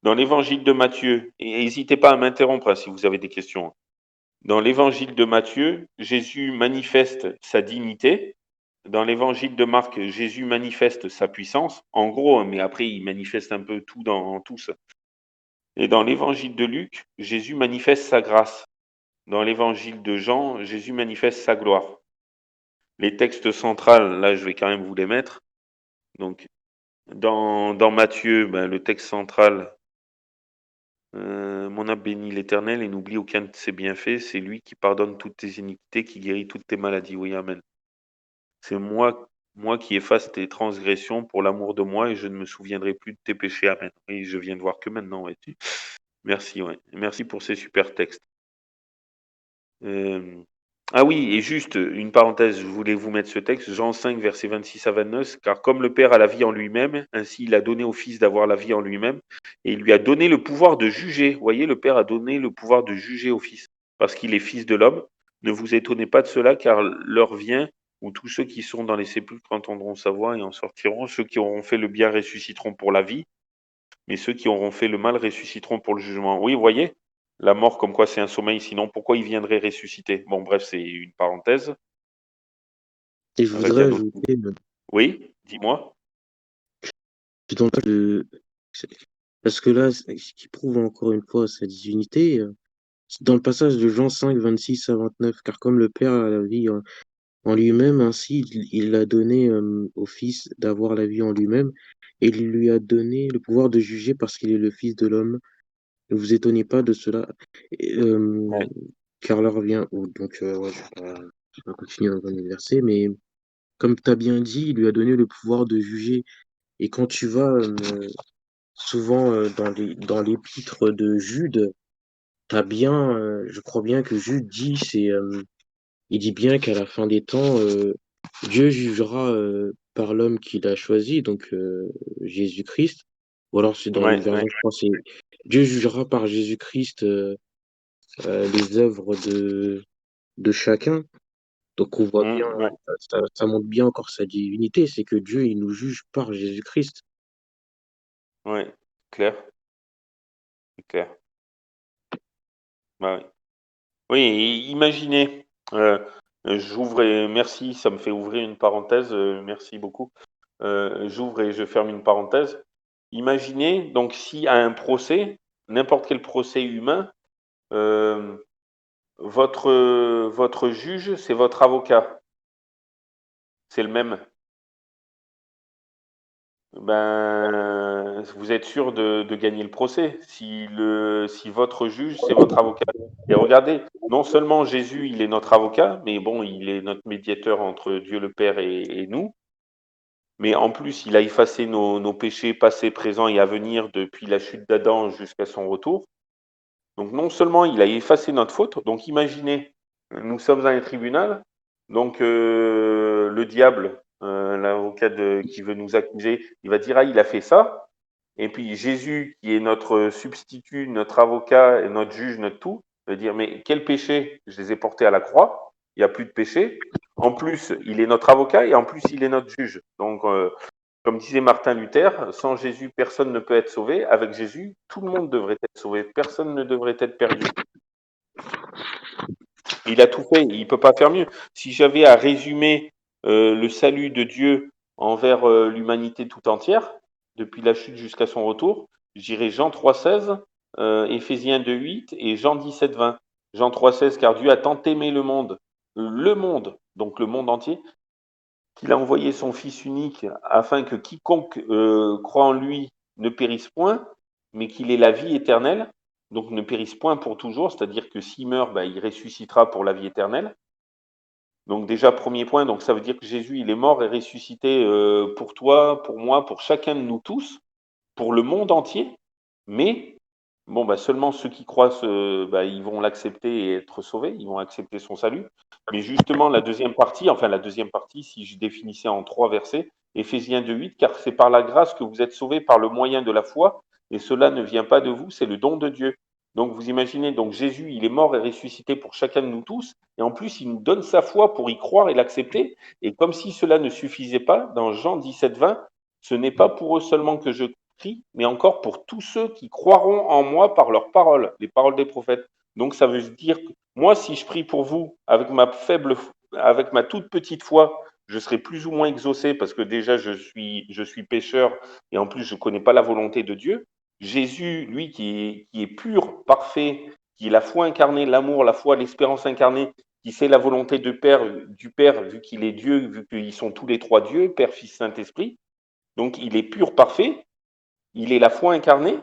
Dans l'évangile de Matthieu, et n'hésitez pas à m'interrompre si vous avez des questions. Dans l'évangile de Matthieu, Jésus manifeste sa dignité. Dans l'évangile de Marc, Jésus manifeste sa puissance. En gros, mais après, il manifeste un peu tout dans tous. Et dans l'évangile de Luc, Jésus manifeste sa grâce. Dans l'évangile de Jean, Jésus manifeste sa gloire. Les textes centrales, là, je vais quand même vous les mettre. Donc, dans Matthieu, le texte central, mon âme bénit l'Éternel et n'oublie aucun de ses bienfaits. C'est lui qui pardonne toutes tes iniquités, qui guérit toutes tes maladies. Oui, amen. C'est moi qui efface tes transgressions pour l'amour de moi et je ne me souviendrai plus de tes péchés. Amen. Oui, je viens de voir que maintenant. Ouais. Merci, ouais. Merci pour ces super textes. Ah oui, et juste une parenthèse, je voulais vous mettre ce texte, Jean 5, versets 26 à 29, car comme le Père a la vie en lui-même, ainsi il a donné au Fils d'avoir la vie en lui-même, et il lui a donné le pouvoir de juger. Vous voyez, le Père a donné le pouvoir de juger au Fils, parce qu'il est Fils de l'homme. Ne vous étonnez pas de cela, car l'heure vient où tous ceux qui sont dans les sépulcres entendront sa voix et en sortiront. Ceux qui auront fait le bien ressusciteront pour la vie, mais ceux qui auront fait le mal ressusciteront pour le jugement. Oui, vous voyez, la mort comme quoi c'est un sommeil, sinon pourquoi il viendrait ressusciter? Bon, bref, c'est une parenthèse. Et je voudrais ajouter, Oui, dis-moi. dans le cas de... Parce que là, ce qui prouve encore une fois sa divinité, dans le passage de Jean 5, 26 à 29, car comme le Père a la vie en lui-même, ainsi il a donné au Fils d'avoir la vie en lui-même, et il lui a donné le pouvoir de juger parce qu'il est le Fils de l'homme. Ne vous étonnez pas de cela, Ouais. car l'heure vient où, donc, ouais, je vais pas continuer dans le verset, mais comme tu as bien dit, il lui a donné le pouvoir de juger. Et quand tu vas souvent dans l'épître de Jude, t'as bien, je crois bien que Jude dit, il dit bien qu'à la fin des temps, Dieu jugera par l'homme qu'il a choisi, donc Jésus-Christ. Ou alors c'est dans une Ouais, version, je crois, c'est Dieu jugera par Jésus-Christ les œuvres de chacun. Donc on voit bien, Ouais, ça montre bien encore sa divinité, c'est que Dieu, il nous juge par Jésus-Christ. ouais, clair, c'est clair. Bah, oui. Oui, imaginez, j'ouvre et merci, ça me fait ouvrir une parenthèse, merci beaucoup. J'ouvre et je ferme une parenthèse. Imaginez donc si à un procès, n'importe quel procès humain, euh, votre juge, c'est votre avocat, c'est le même. Ben, vous êtes sûr de gagner le procès si votre juge, c'est votre avocat. Et regardez, non seulement Jésus, il est notre avocat, mais bon, il est notre médiateur entre Dieu le Père et nous, mais en plus, il a effacé nos péchés passés, présents et à venir depuis la chute d'Adam jusqu'à son retour. Donc non seulement il a effacé notre faute, donc imaginez, nous sommes à un tribunal, donc le diable, l'avocat qui veut nous accuser, il va dire ah il a fait ça, et puis Jésus qui est notre substitut, notre avocat, et notre juge, notre tout, va dire mais quel péché je les ai portés à la croix, il n'y a plus de péché. En plus, il est notre avocat et en plus il est notre juge. Donc comme disait Martin Luther, sans Jésus, personne ne peut être sauvé. Avec Jésus, tout le monde devrait être sauvé. Personne ne devrait être perdu. Il a tout fait, il ne peut pas faire mieux. Si j'avais à résumer le salut de Dieu envers l'humanité tout entière, depuis la chute jusqu'à son retour, je dirais Jean 3,16, Éphésiens 2,8 et Jean 17,20. Jean 3,16, car Dieu a tant aimé le monde, donc le monde entier, qu'il a envoyé son Fils unique afin que quiconque croit en lui ne périsse point, mais qu'il ait la vie éternelle, donc ne périsse point pour toujours, c'est-à-dire que s'il meurt, ben, il ressuscitera pour la vie éternelle. Donc déjà, premier point, donc ça veut dire que Jésus, il est mort et ressuscité pour toi, pour moi, pour chacun de nous tous, pour le monde entier, mais bon, bah, seulement ceux qui croient, bah, ils vont l'accepter et être sauvés, ils vont accepter son salut. Mais justement, la deuxième partie, si je définissais en 3 versets, Éphésiens 2,8, car c'est par la grâce que vous êtes sauvés par le moyen de la foi, et cela ne vient pas de vous, c'est le don de Dieu. Donc vous imaginez, donc Jésus, il est mort et ressuscité pour chacun de nous tous, et en plus, il nous donne sa foi pour y croire et l'accepter. Et comme si cela ne suffisait pas, dans Jean 17,20, ce n'est pas pour eux seulement que je prie, mais encore pour tous ceux qui croiront en moi par leurs paroles, les paroles des prophètes. Donc ça veut dire que moi, si je prie pour vous avec ma toute petite foi, je serai plus ou moins exaucé parce que déjà je suis pécheur et en plus je ne connais pas la volonté de Dieu. Jésus, lui, qui est pur, parfait, qui est la foi incarnée, l'amour, la foi, l'espérance incarnée, qui sait la volonté du Père, vu qu'il est Dieu, vu qu'ils sont tous les trois Dieu, Père, Fils, Saint-Esprit. Donc il est pur, parfait, il est la foi incarnée.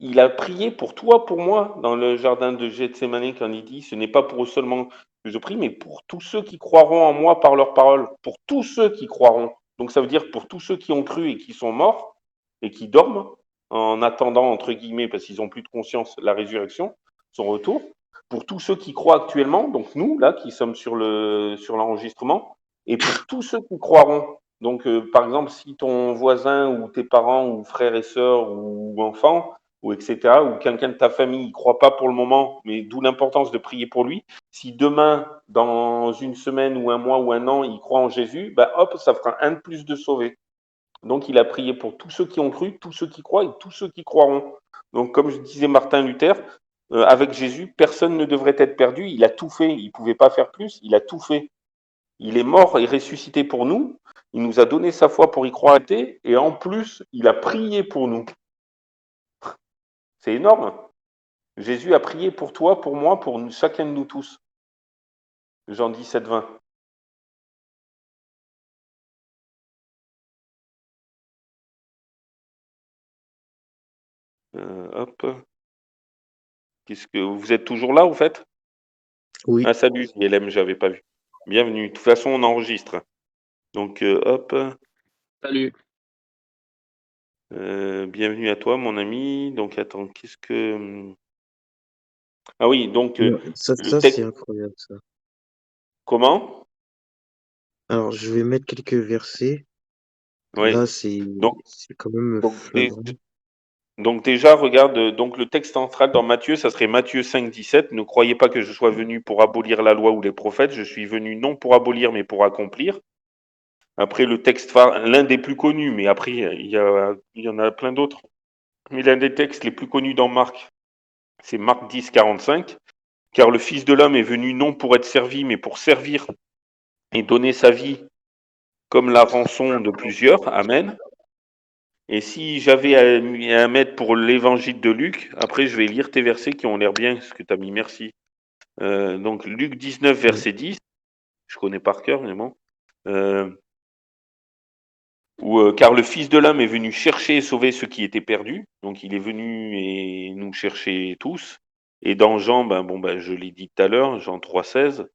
Il a prié pour toi, pour moi, dans le jardin de Gethsémane, quand il dit, ce n'est pas pour eux seulement que je prie, mais pour tous ceux qui croiront en moi par leurs paroles, pour tous ceux qui croiront. Donc ça veut dire pour tous ceux qui ont cru et qui sont morts et qui dorment en attendant, entre guillemets, parce qu'ils n'ont plus de conscience, la résurrection, son retour. Pour tous ceux qui croient actuellement, donc nous, là, qui sommes sur l'enregistrement, et pour tous ceux qui croiront. Donc, par exemple, si ton voisin ou tes parents ou frères et sœurs ou enfants ou etc., ou quelqu'un de ta famille ne croit pas pour le moment, mais d'où l'importance de prier pour lui. Si demain, dans une semaine ou un mois ou un an, il croit en Jésus, bah hop, ça fera un de plus de sauvés. Donc il a prié pour tous ceux qui ont cru, tous ceux qui croient et tous ceux qui croiront. Donc comme je disais Martin Luther, avec Jésus, personne ne devrait être perdu. Il a tout fait, il ne pouvait pas faire plus, il a tout fait. Il est mort et ressuscité pour nous, il nous a donné sa foi pour y croire et en plus, il a prié pour nous. C'est énorme. Jésus a prié pour toi, pour moi, pour chacun de nous tous. Jean 17, 20. Hop. Qu'est-ce que vous êtes toujours là, au fait? Oui, Ah, salut, LM, j'avais pas vu. Bienvenue. De toute façon, on enregistre. Donc, hop. Salut. Bienvenue à toi, mon ami. Donc, attends, qu'est-ce que. Ah oui, donc, ouais, ça, le ça c'est texte. incroyable ça. Comment? Alors, je vais mettre quelques versets. Oui. Là, Donc, c'est quand même donc, flagrant. Donc déjà, regarde, donc le texte central dans Matthieu, ça serait Matthieu 5, 17. Ne croyez pas que je sois venu pour abolir la loi ou les prophètes. Je suis venu non pour abolir, mais pour accomplir. Après, le texte phare, l'un des plus connus, mais après, il y en a plein d'autres. Mais l'un des textes les plus connus dans Marc, c'est Marc 10, 45. Car le Fils de l'homme est venu non pour être servi, mais pour servir et donner sa vie comme la rançon de plusieurs. Amen. Et si j'avais à mettre pour l'évangile de Luc, après je vais lire tes versets qui ont l'air bien, ce que tu as mis, merci. Donc Luc 19, verset 10, je connais par cœur, mais bon. Car le Fils de l'homme est venu chercher et sauver ceux qui étaient perdus. Donc il est venu et nous chercher tous. Et dans Jean, je l'ai dit tout à l'heure, Jean 3, 16.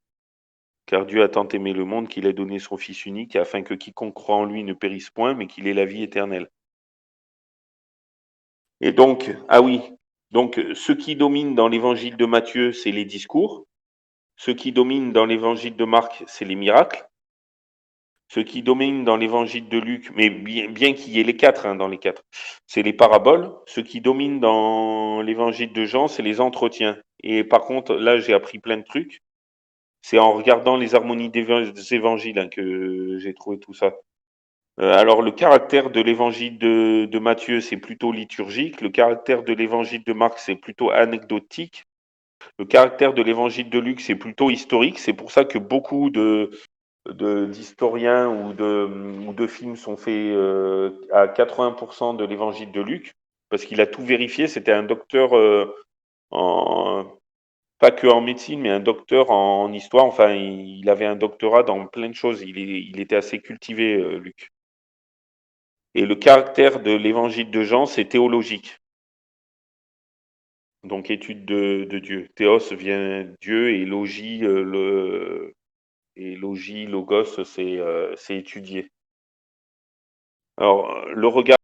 Car Dieu a tant aimé le monde qu'il a donné son Fils unique, afin que quiconque croit en lui ne périsse point, mais qu'il ait la vie éternelle. Et donc, ce qui domine dans l'évangile de Matthieu, c'est les discours. Ce qui domine dans l'évangile de Marc, c'est les miracles. Ce qui domine dans l'évangile de Luc, mais bien qu'il y ait les quatre, dans les quatre, c'est les paraboles. Ce qui domine dans l'évangile de Jean, c'est les entretiens. Et par contre, là, j'ai appris plein de trucs. C'est en regardant les harmonies des évangiles que j'ai trouvé tout ça. Alors, le caractère de l'évangile de Matthieu, c'est plutôt liturgique. Le caractère de l'évangile de Marc, c'est plutôt anecdotique. Le caractère de l'évangile de Luc, c'est plutôt historique. C'est pour ça que beaucoup d'historiens ou de films sont faits à 80% de l'évangile de Luc, parce qu'il a tout vérifié. C'était un docteur, pas que en médecine, mais un docteur en histoire. Enfin, il avait un doctorat dans plein de choses. Il était assez cultivé, Luc. Et le caractère de l'évangile de Jean, c'est théologique. Donc étude de Dieu. Théos vient Dieu et logie, logos, c'est étudier. Alors, le regard.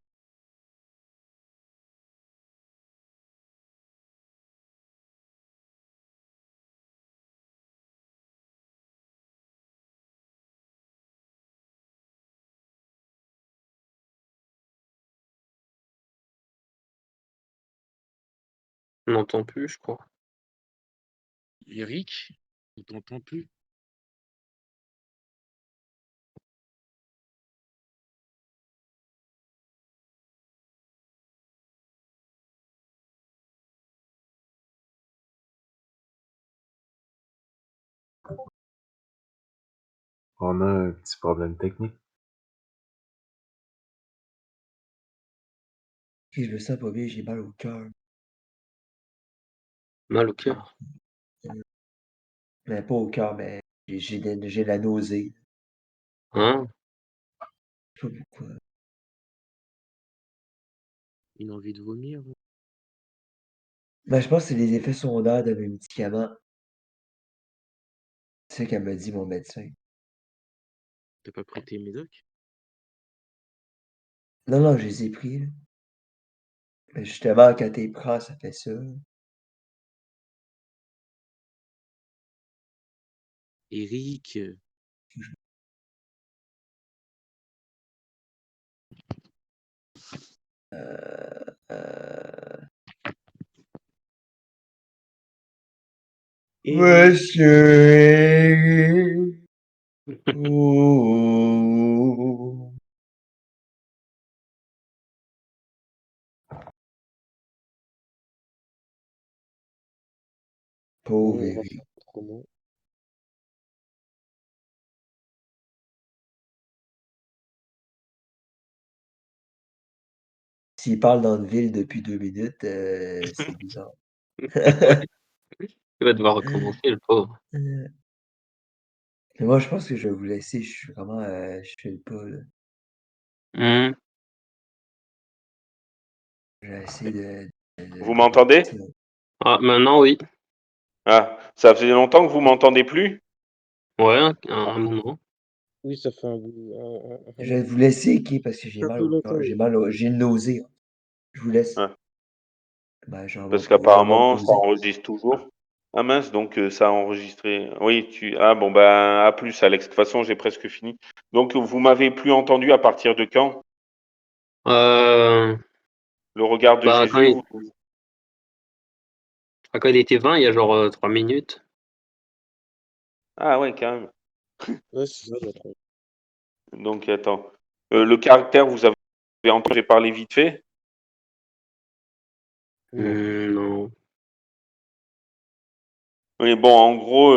On n'entend plus, je crois. Eric, on t'entend plus. On a un petit problème technique. Si je me sens pas bien, j'ai mal au cœur. Mal au cœur. Mais pas au cœur, mais j'ai de la nausée. Hein? Je sais pas pourquoi. Une envie de vomir. Ben, je pense que c'est les effets secondaires de mes médicaments. C'est ce qu'elle m'a dit, mon médecin. T'as pas pris tes médocs? Non, non, je les ai pris, là. Mais justement, quand t'es prends, ça fait ça. Eric, Euh, euh... Eric, Monsieur. Oh. Pauvre on va Eric. faire autrement. S'il parle dans une ville depuis 2 minutes, c'est bizarre. Ouais, il va devoir recommencer, le pauvre. Mais moi, je pense que je vais vous laisser. Je suis vraiment, je file pas, là. Mmh. Je vais essayer Vous m'entendez? partir. Ah, maintenant, oui. Ah, ça faisait longtemps que vous m'entendez plus? Ouais, un moment. Oui, ça fait un bout. Je vais vous laisser, OK, parce que j'ai Un mal peu au longtemps, cœur. oui. J'ai une nausée. Je vous laisse. Ah, Ben, parce je vais me qu'apparemment, ça reposer. enregistre toujours. Ah mince, donc ça a enregistré. Oui, Ah bon, ben, à plus, Alex. De toute façon, j'ai presque fini. Donc, vous m'avez plus entendu à partir de quand? Euh, Le regard de Bah, Jésus, quand il était 20, il y a genre 3 minutes. Ah ouais, quand même. Ouais, c'est ça, j'ai trouvé. Donc, attends. Le caractère, vous avez entendu, j'ai parlé vite fait. Non. Non. Oui, bon, en gros,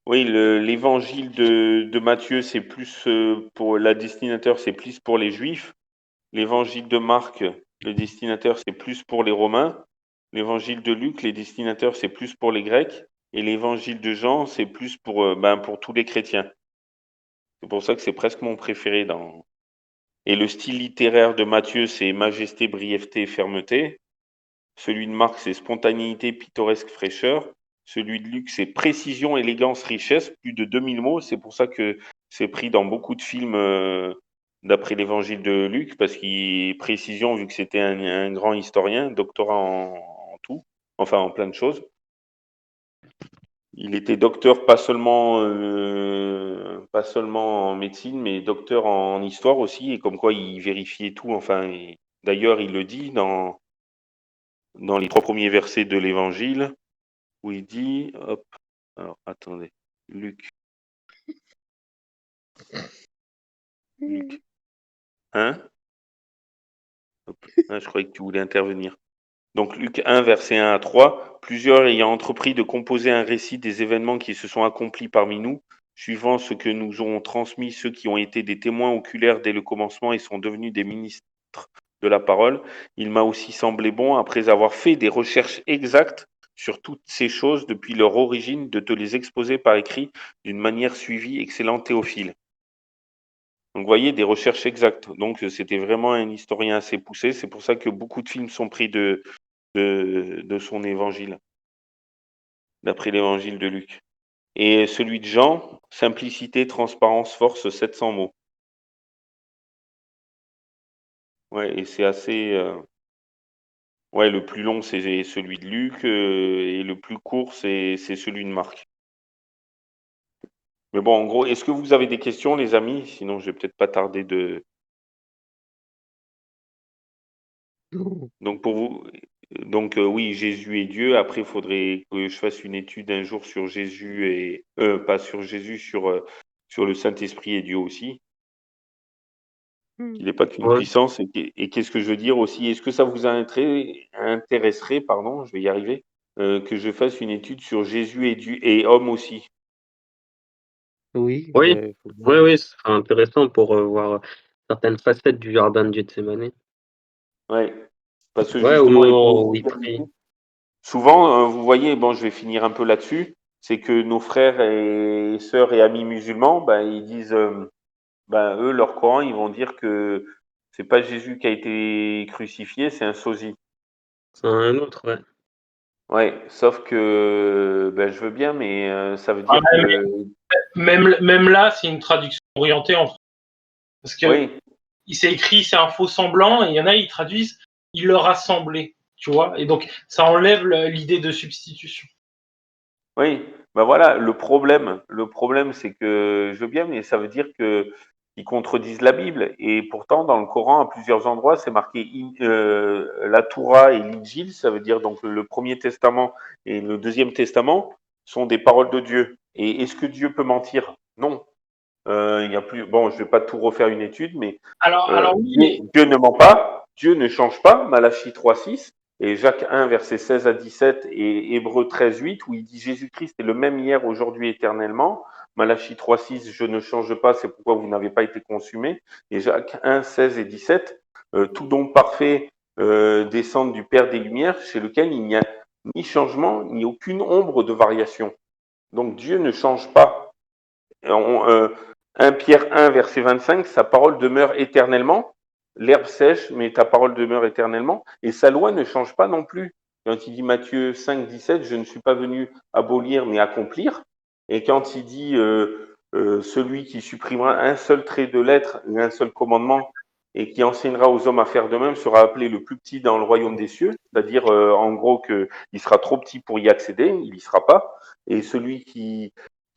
oui, l'évangile de Matthieu, c'est plus pour la destinataire, c'est plus pour les Juifs. L'évangile de Marc, le destinataire, c'est plus pour les Romains. L'évangile de Luc, les destinataires, c'est plus pour les Grecs. Et l'évangile de Jean, c'est plus pour tous les chrétiens. C'est pour ça que c'est presque mon préféré dans. Et le style littéraire de Matthieu, c'est majesté, brièveté, fermeté. Celui de Marc, c'est spontanéité, pittoresque, fraîcheur. Celui de Luc, c'est précision, élégance, richesse, plus de 2000 mots. C'est pour ça que c'est pris dans beaucoup de films d'après l'évangile de Luc, parce qu'il précision, vu que c'était un grand historien, doctorat en tout, enfin en plein de choses. Il était docteur pas seulement en médecine, mais docteur en histoire aussi, et comme quoi il vérifiait tout. Enfin, d'ailleurs, il le dit dans les 3 premiers versets de l'évangile, où il dit, hop, alors attendez, Luc 1, hop, je croyais que tu voulais intervenir. Donc Luc 1, verset 1 à 3, plusieurs ayant entrepris de composer un récit des événements qui se sont accomplis parmi nous, suivant ce que nous ont transmis ceux qui ont été des témoins oculaires dès le commencement et sont devenus des ministres de la parole, il m'a aussi semblé bon, après avoir fait des recherches exactes sur toutes ces choses depuis leur origine, de te les exposer par écrit d'une manière suivie, excellent Théophile. Donc vous voyez, des recherches exactes. Donc c'était vraiment un historien assez poussé. C'est pour ça que beaucoup de films sont pris de son évangile, d'après l'évangile de Luc. Et celui de Jean, simplicité, transparence, force, 700 mots. Ouais, et c'est assez. Ouais, le plus long, c'est celui de Luc, et le plus court, c'est celui de Marc. Mais bon, en gros, est-ce que vous avez des questions, les amis? Sinon, je vais peut-être pas tarder de. Donc pour vous, oui, Jésus est Dieu. Après, il faudrait que je fasse une étude un jour sur Jésus et pas sur Jésus, sur le Saint-Esprit et Dieu aussi. Qu'il n'est pas qu'une Ouais. puissance. Et qu'est-ce que je veux dire aussi? Est-ce que ça vous intéresserait, pardon, je vais y arriver, que je fasse une étude sur Jésus et Dieu et homme aussi? Oui, Oui, mais faut bien. oui, ce sera intéressant pour voir certaines facettes du jardin de Gethsémane. Ouais. Parce que Ouais, au justement, et moment pour où il vous prie. terminer, souvent, vous voyez, bon, je vais finir un peu là-dessus, c'est que nos frères et sœurs et amis musulmans, ben, ils disent, eux, leur Coran, ils vont dire que c'est pas Jésus qui a été crucifié, c'est un sosie. C'est un autre, ouais. Ouais, sauf que je veux bien, mais ça veut Ah, dire que même là, c'est une traduction orientée en France. Parce que oui, il s'est écrit c'est un faux semblant et il y en a ils traduisent il leur a semblé, tu vois. Et donc ça enlève l'idée de substitution. oui, ben voilà, le problème, c'est que je veux bien, mais ça veut dire que ils contredisent la Bible. Et pourtant, dans le Coran, à plusieurs endroits, c'est marqué la Torah et l'Injil, ça veut dire donc le Premier Testament et le Deuxième Testament sont des paroles de Dieu. Et est-ce que Dieu peut mentir? Non. Il y a plus. Bon, je vais pas tout refaire une étude, mais Alors oui, Dieu, mais Dieu ne ment pas, Dieu ne change pas, Malachie 3,6 et Jacques 1, versets 16 à 17 et Hébreux 13, 8, où il dit Jésus-Christ est le même hier, aujourd'hui, éternellement. Malachie 3,6, je ne change pas, c'est pourquoi vous n'avez pas été consumés. Et Jacques 1, 16 et 17, tout don parfait descend du Père des Lumières, chez lequel il n'y a ni changement, ni aucune ombre de variation. Donc Dieu ne change pas. 1 Pierre 1, verset 25, sa parole demeure éternellement. L'herbe sèche, mais ta parole demeure éternellement. Et sa loi ne change pas non plus. Quand il dit Matthieu 5, 17, je ne suis pas venu abolir, mais accomplir. Et quand il dit celui qui supprimera un seul trait de lettre, un seul commandement, et qui enseignera aux hommes à faire de même, sera appelé le plus petit dans le royaume des cieux. C'est-à-dire, en gros, qu'il sera trop petit pour y accéder, il n'y sera pas. Et celui qui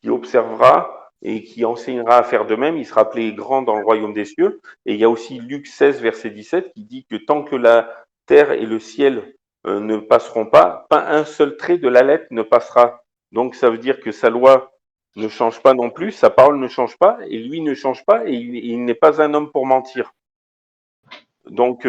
observera et qui enseignera à faire de même. Il sera appelé grand dans le royaume des cieux. Et il y a aussi Luc 16, verset 17, qui dit que tant que la terre et le ciel ne passeront pas un seul trait de la lettre ne passera. Donc ça veut dire que sa loi ne change pas non plus, sa parole ne change pas, et lui ne change pas, et il n'est pas un homme pour mentir. Donc,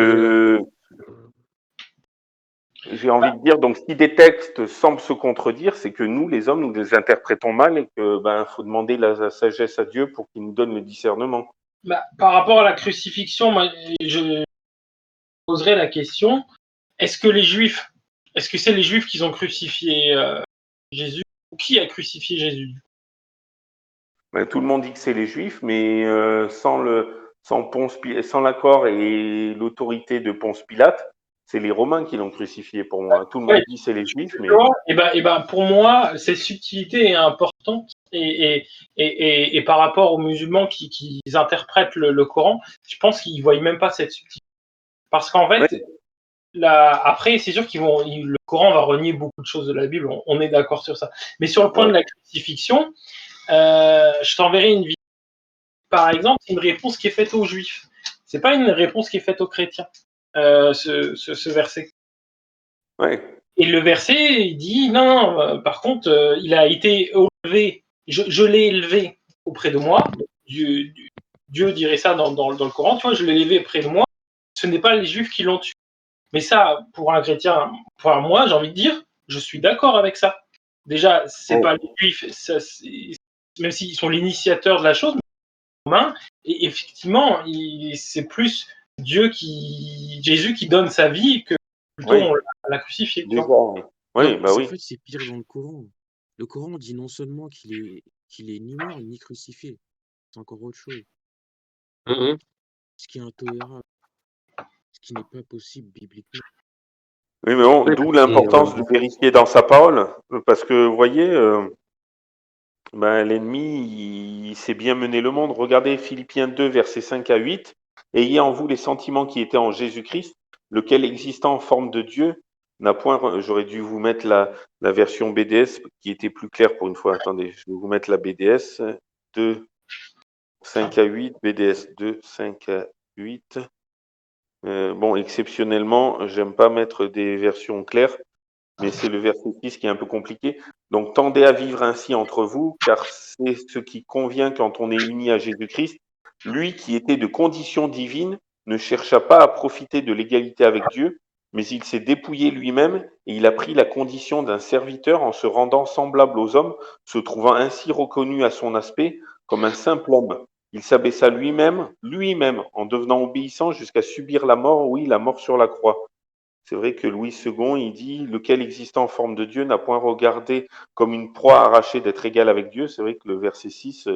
j'ai envie de dire, donc si des textes semblent se contredire, c'est que nous, les hommes, nous les interprétons mal et que faut demander la sagesse à Dieu pour qu'il nous donne le discernement. Par rapport à la crucifixion, moi, je poserais la question, est-ce que c'est les Juifs qui ont crucifié Jésus, ou qui a crucifié Jésus? Tout le monde dit que c'est les Juifs, mais sans l'accord et l'autorité de Ponce Pilate, c'est les Romains qui l'ont crucifié pour moi. Tout le monde dit que c'est les Juifs, mais pour moi, cette subtilité est importante et par rapport aux musulmans qui interprètent le Coran, je pense qu'ils ne voient même pas cette subtilité. Parce qu'en fait, après, c'est sûr le Coran va renier beaucoup de choses de la Bible, on est d'accord sur ça. Mais sur le point de la crucifixion, je t'enverrai une vidéo. Par exemple, c'est une réponse qui est faite aux Juifs. C'est pas une réponse qui est faite aux chrétiens, ce verset. Ouais. Et le verset, il dit, non, par contre, il a été élevé, je l'ai élevé auprès de moi. Dieu dirait ça dans le Coran, tu vois, je l'ai élevé près de moi. Ce n'est pas les Juifs qui l'ont tué. Mais ça, pour un chrétien, pour moi, j'ai envie de dire, je suis d'accord avec ça. Déjà, c'est pas les Juifs, même s'ils sont l'initiateur de la chose, mais Romains, et effectivement, c'est plus Jésus qui donne sa vie que plutôt on l'a crucifié. Déjà, Non, oui, parce qu'en oui. fait, c'est pire dans le Coran. Le Coran dit non seulement qu'il est ni mort ni crucifié. C'est encore autre chose. Mhm. Ce qui est intolérable. Ce qui n'est pas possible bibliquement. Oui, mais bon, Oui, d'où parce que, l'importance de vérifier dans sa parole, parce que vous voyez, l'ennemi, il sait bien mener le monde. Regardez Philippiens 2, versets 5 à 8. Ayez en vous les sentiments qui étaient en Jésus-Christ, lequel existant en forme de Dieu, n'a point. J'aurais dû vous mettre la version BDS qui était plus claire pour une fois. Attendez, je vais vous mettre la BDS 2, 5 à 8, BDS 2, 5 à 8. Bon, exceptionnellement, j'aime pas mettre des versions claires, mais c'est le verset 6 qui est un peu compliqué. Donc, tendez à vivre ainsi entre vous, car c'est ce qui convient quand on est uni à Jésus-Christ. Lui qui était de condition divine ne chercha pas à profiter de l'égalité avec Dieu, mais il s'est dépouillé lui-même et il a pris la condition d'un serviteur en se rendant semblable aux hommes, se trouvant ainsi reconnu à son aspect comme un simple homme. Il s'abaissa lui-même, en devenant obéissant jusqu'à subir la mort, oui, la mort sur la croix. C'est vrai que Louis II, il dit, lequel existant en forme de Dieu n'a point regardé comme une proie arrachée d'être égal avec Dieu. C'est vrai que le verset 6,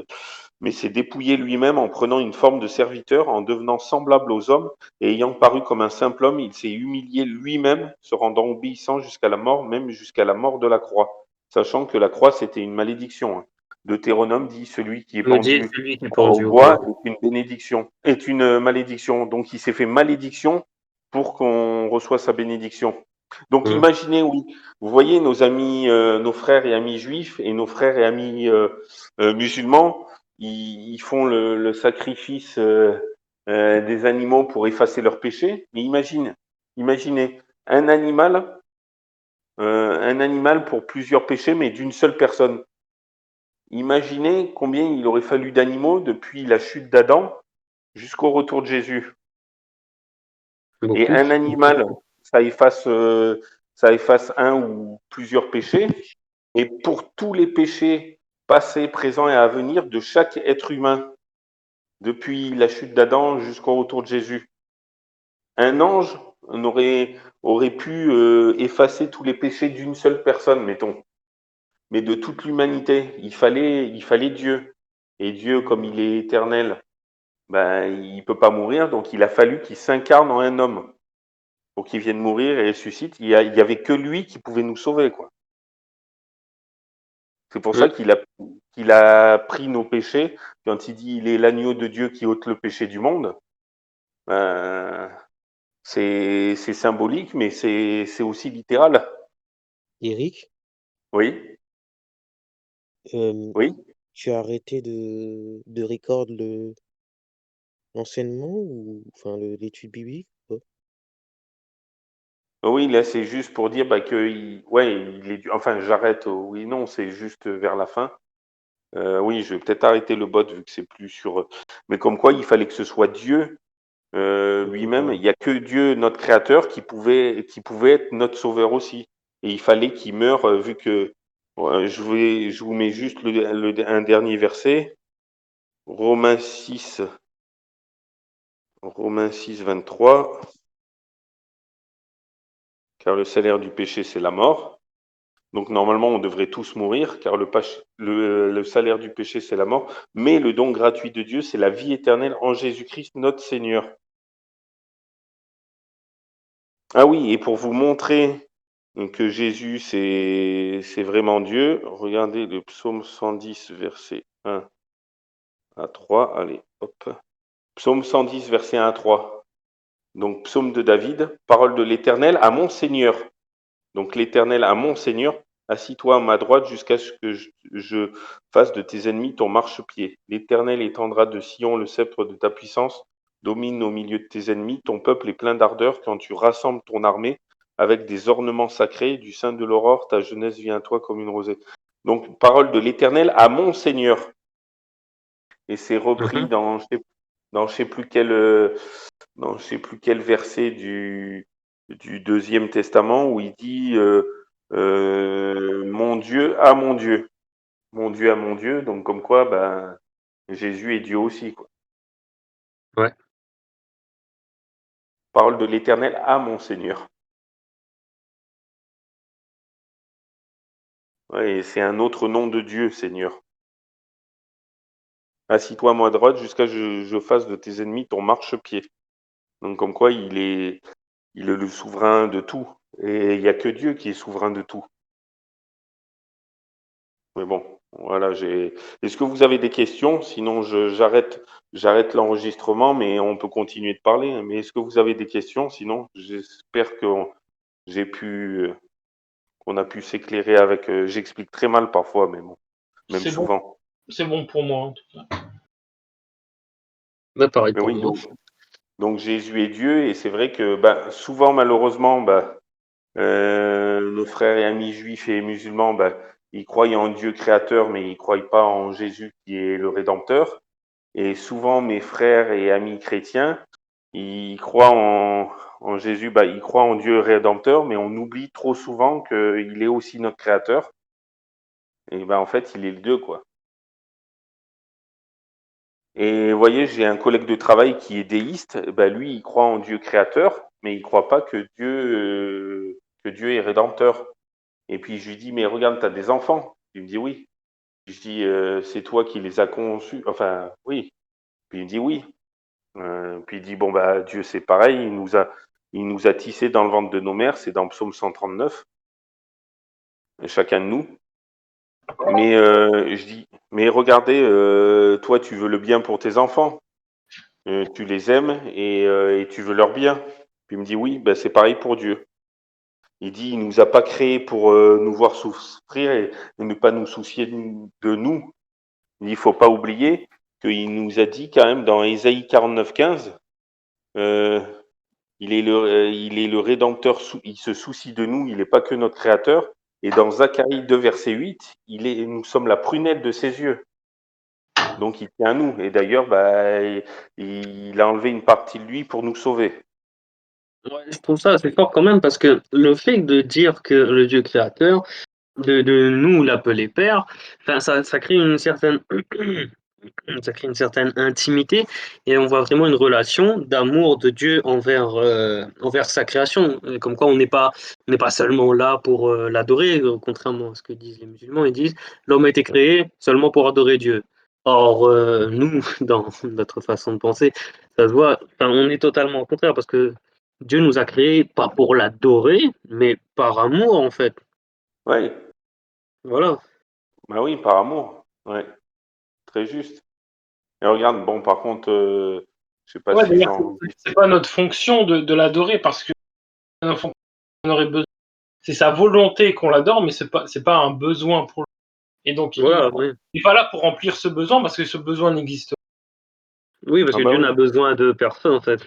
mais s'est dépouillé lui-même en prenant une forme de serviteur, en devenant semblable aux hommes, et ayant paru comme un simple homme, il s'est humilié lui-même, se rendant obéissant jusqu'à la mort, même jusqu'à la mort de la croix. Sachant que la croix, c'était une malédiction. Deutéronome dit, celui qui est me dit pendu celui qui est au pendu au bois bois. est une bénédiction, est une malédiction. Donc il s'est fait malédiction pour qu'on reçoive sa bénédiction. Donc Mhm. imaginez, oui, vous voyez nos amis, nos frères et amis juifs et nos frères et amis musulmans, ils font le sacrifice des animaux pour effacer leurs péchés. Mais imaginez un animal pour plusieurs péchés, mais d'une seule personne. Imaginez combien il aurait fallu d'animaux depuis la chute d'Adam jusqu'au retour de Jésus. Et Beaucoup. un animal, ça efface un ou plusieurs péchés. Et pour tous les péchés passés, présents et à venir de chaque être humain, depuis la chute d'Adam jusqu'au retour de Jésus, un ange aurait pu effacer tous les péchés d'une seule personne, mettons. Mais de toute l'humanité, il fallait Dieu. Et Dieu, comme il est éternel, il peut pas mourir, donc il a fallu qu'il s'incarne en un homme pour qu'il vienne mourir et ressuscite. Il y avait que lui qui pouvait nous sauver, quoi. C'est pour ça Mhm. qu'il a pris nos péchés. Quand il dit il est l'agneau de Dieu qui ôte le péché du monde, c'est symbolique, mais c'est aussi littéral. Eric, Oui, euh, oui. tu as arrêté de record l'enseignement ou enfin l'étude biblique ou pas? Oui, là, c'est juste pour dire que il est enfin, j'arrête, oui, non, c'est juste vers la fin. Oui, je vais peut-être arrêter le bot vu que c'est plus sur. Mais comme quoi, il fallait que ce soit Dieu lui-même. Il n'y a que Dieu, notre Créateur, qui pouvait être notre Sauveur aussi. Et il fallait qu'il meure, vu que. Je vous mets juste un dernier verset. Romains 6, 23. Car le salaire du péché, c'est la mort. Donc normalement, on devrait tous mourir, car le salaire du péché, c'est la mort. Mais le don gratuit de Dieu, c'est la vie éternelle en Jésus-Christ, notre Seigneur. Ah oui, et pour vous montrer que Jésus, c'est vraiment Dieu, regardez le psaume 110, verset 1 à 3. Allez, hop. Psaume 110, verset 1 à 3. Donc, psaume de David, parole de l'Éternel à mon Seigneur. Donc, l'Éternel à mon Seigneur, assis-toi à ma droite jusqu'à ce que je fasse de tes ennemis ton marchepied. L'Éternel étendra de Sion le sceptre de ta puissance, domine au milieu de tes ennemis. Ton peuple est plein d'ardeur quand tu rassembles ton armée avec des ornements sacrés. Du sein de l'aurore, ta jeunesse vient à toi comme une rosée. Donc, parole de l'Éternel à mon Seigneur. Et c'est repris dans je sais plus quel verset du Deuxième Testament où il dit mon Dieu à mon Dieu, mon Dieu à mon Dieu. Donc comme quoi, Jésus est Dieu aussi, quoi. Ouais. Parole de l'Éternel à mon Seigneur. Ouais, et c'est un autre nom de Dieu, Seigneur. Assis-toi à ma droite jusqu'à ce que je fasse de tes ennemis ton marchepied. Donc comme quoi, il est le souverain de tout. Et il n'y a que Dieu qui est souverain de tout. Mais bon, voilà, Est-ce que vous avez des questions? Sinon, j'arrête l'enregistrement, mais on peut continuer de parler, hein. Mais est-ce que vous avez des questions? Sinon, j'espère j'ai pu, qu'on a pu s'éclairer avec. J'explique très mal parfois, mais bon, même C'est bon, souvent. c'est bon pour moi en tout cas. Bah, pareil Mais pour oui, moi. donc Jésus est Dieu, et c'est vrai que souvent, malheureusement, nos frères et amis juifs et musulmans, ils croient en Dieu créateur, mais ils ne croient pas en Jésus qui est le Rédempteur. Et souvent, mes frères et amis chrétiens, ils croient en Jésus, ils croient en Dieu rédempteur, mais on oublie trop souvent qu'il est aussi notre créateur. Et en fait, il est le deux, quoi. Et vous voyez, j'ai un collègue de travail qui est déiste. Lui, il croit en Dieu créateur, mais il ne croit pas que Dieu est rédempteur. Et puis je lui dis, mais regarde, tu as des enfants. Il me dit oui. Je dis, c'est toi qui les as conçus. Enfin, oui. Puis il me dit oui. Puis il dit, bon, Dieu, c'est pareil, il nous a tissés dans le ventre de nos mères, c'est dans Psaume 139, chacun de nous. Mais je dis, mais regardez, toi, tu veux le bien pour tes enfants, tu les aimes et tu veux leur bien. Puis il me dit, oui, c'est pareil pour Dieu. Il dit, il nous a pas créés pour nous voir souffrir et ne pas nous soucier de nous. Il dit, faut pas oublier qu'il nous a dit quand même dans Ésaïe 49,15, il est le Rédempteur, il se soucie de nous, il n'est pas que notre Créateur. Et dans Zacharie 2, verset 8, nous sommes la prunelle de ses yeux. Donc il tient à nous. Et d'ailleurs, il a enlevé une partie de lui pour nous sauver. Ouais, je trouve ça assez fort quand même parce que le fait de dire que le Dieu créateur, de nous l'appeler Père, enfin, ça crée une certaine ça crée une certaine intimité et on voit vraiment une relation d'amour de Dieu envers sa création. Comme quoi on n'est pas seulement là pour l'adorer, contrairement à ce que disent les musulmans, ils disent l'homme a été créé seulement pour adorer Dieu. Or, nous, dans notre façon de penser, ça se voit, enfin, on est totalement au contraire parce que Dieu nous a créés pas pour l'adorer, mais par amour en fait. Oui, Voilà. oui, par amour. Ouais, très juste. Et regarde, bon, par contre, je sais pas Ouais, si d'ailleurs, j'en. c'est pas notre fonction de l'adorer parce que notre fonction, on aurait besoin. C'est sa volonté qu'on l'adore, mais c'est pas un besoin pour lui. Et donc, Voilà, oui. il n'est pas là pour remplir ce besoin parce que ce besoin n'existe pas. Oui, parce Ah que bah Dieu oui. n'a besoin de personne, en fait.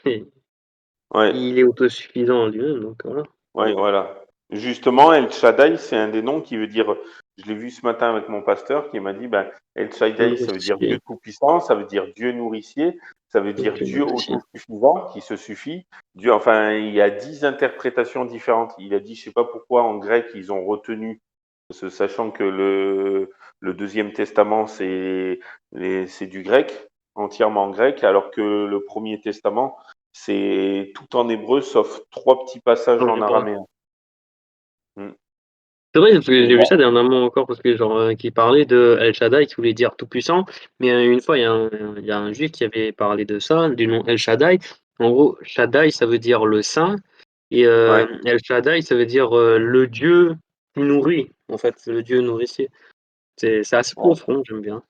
Ouais, Il est autosuffisant en lui-même, donc voilà. ouais, voilà. Justement, El Shaddai, c'est un des noms qui veut dire, je l'ai vu ce matin avec mon pasteur qui m'a dit, ben, El Shaddai, ça veut dire Dieu Nourricier. tout-puissant, ça veut dire Dieu nourricier, ça veut dire Dieu Dieu nourricier. autosuffisant, qui se suffit. Dieu, enfin, il y a 10 interprétations différentes. Il a dit, je sais pas pourquoi en grec ils ont retenu, sachant que le Deuxième Testament c'est du grec, entièrement en grec, alors que le Premier Testament c'est tout en hébreu sauf 3 petits passages En en hébreu. araméen. Mm. C'est vrai, parce que Et j'ai vu là, ça dernièrement encore, parce que genre, qui parlait de El Shaddai, qui voulait dire tout-puissant, mais une fois, il y a un juif qui avait parlé de ça, du nom El Shaddai. En gros, Shaddai, ça veut dire le saint, et ouais, El Shaddai, ça veut dire le Dieu qui nourrit, en fait, le Dieu nourricier. C'est assez ouais, profond, j'aime bien.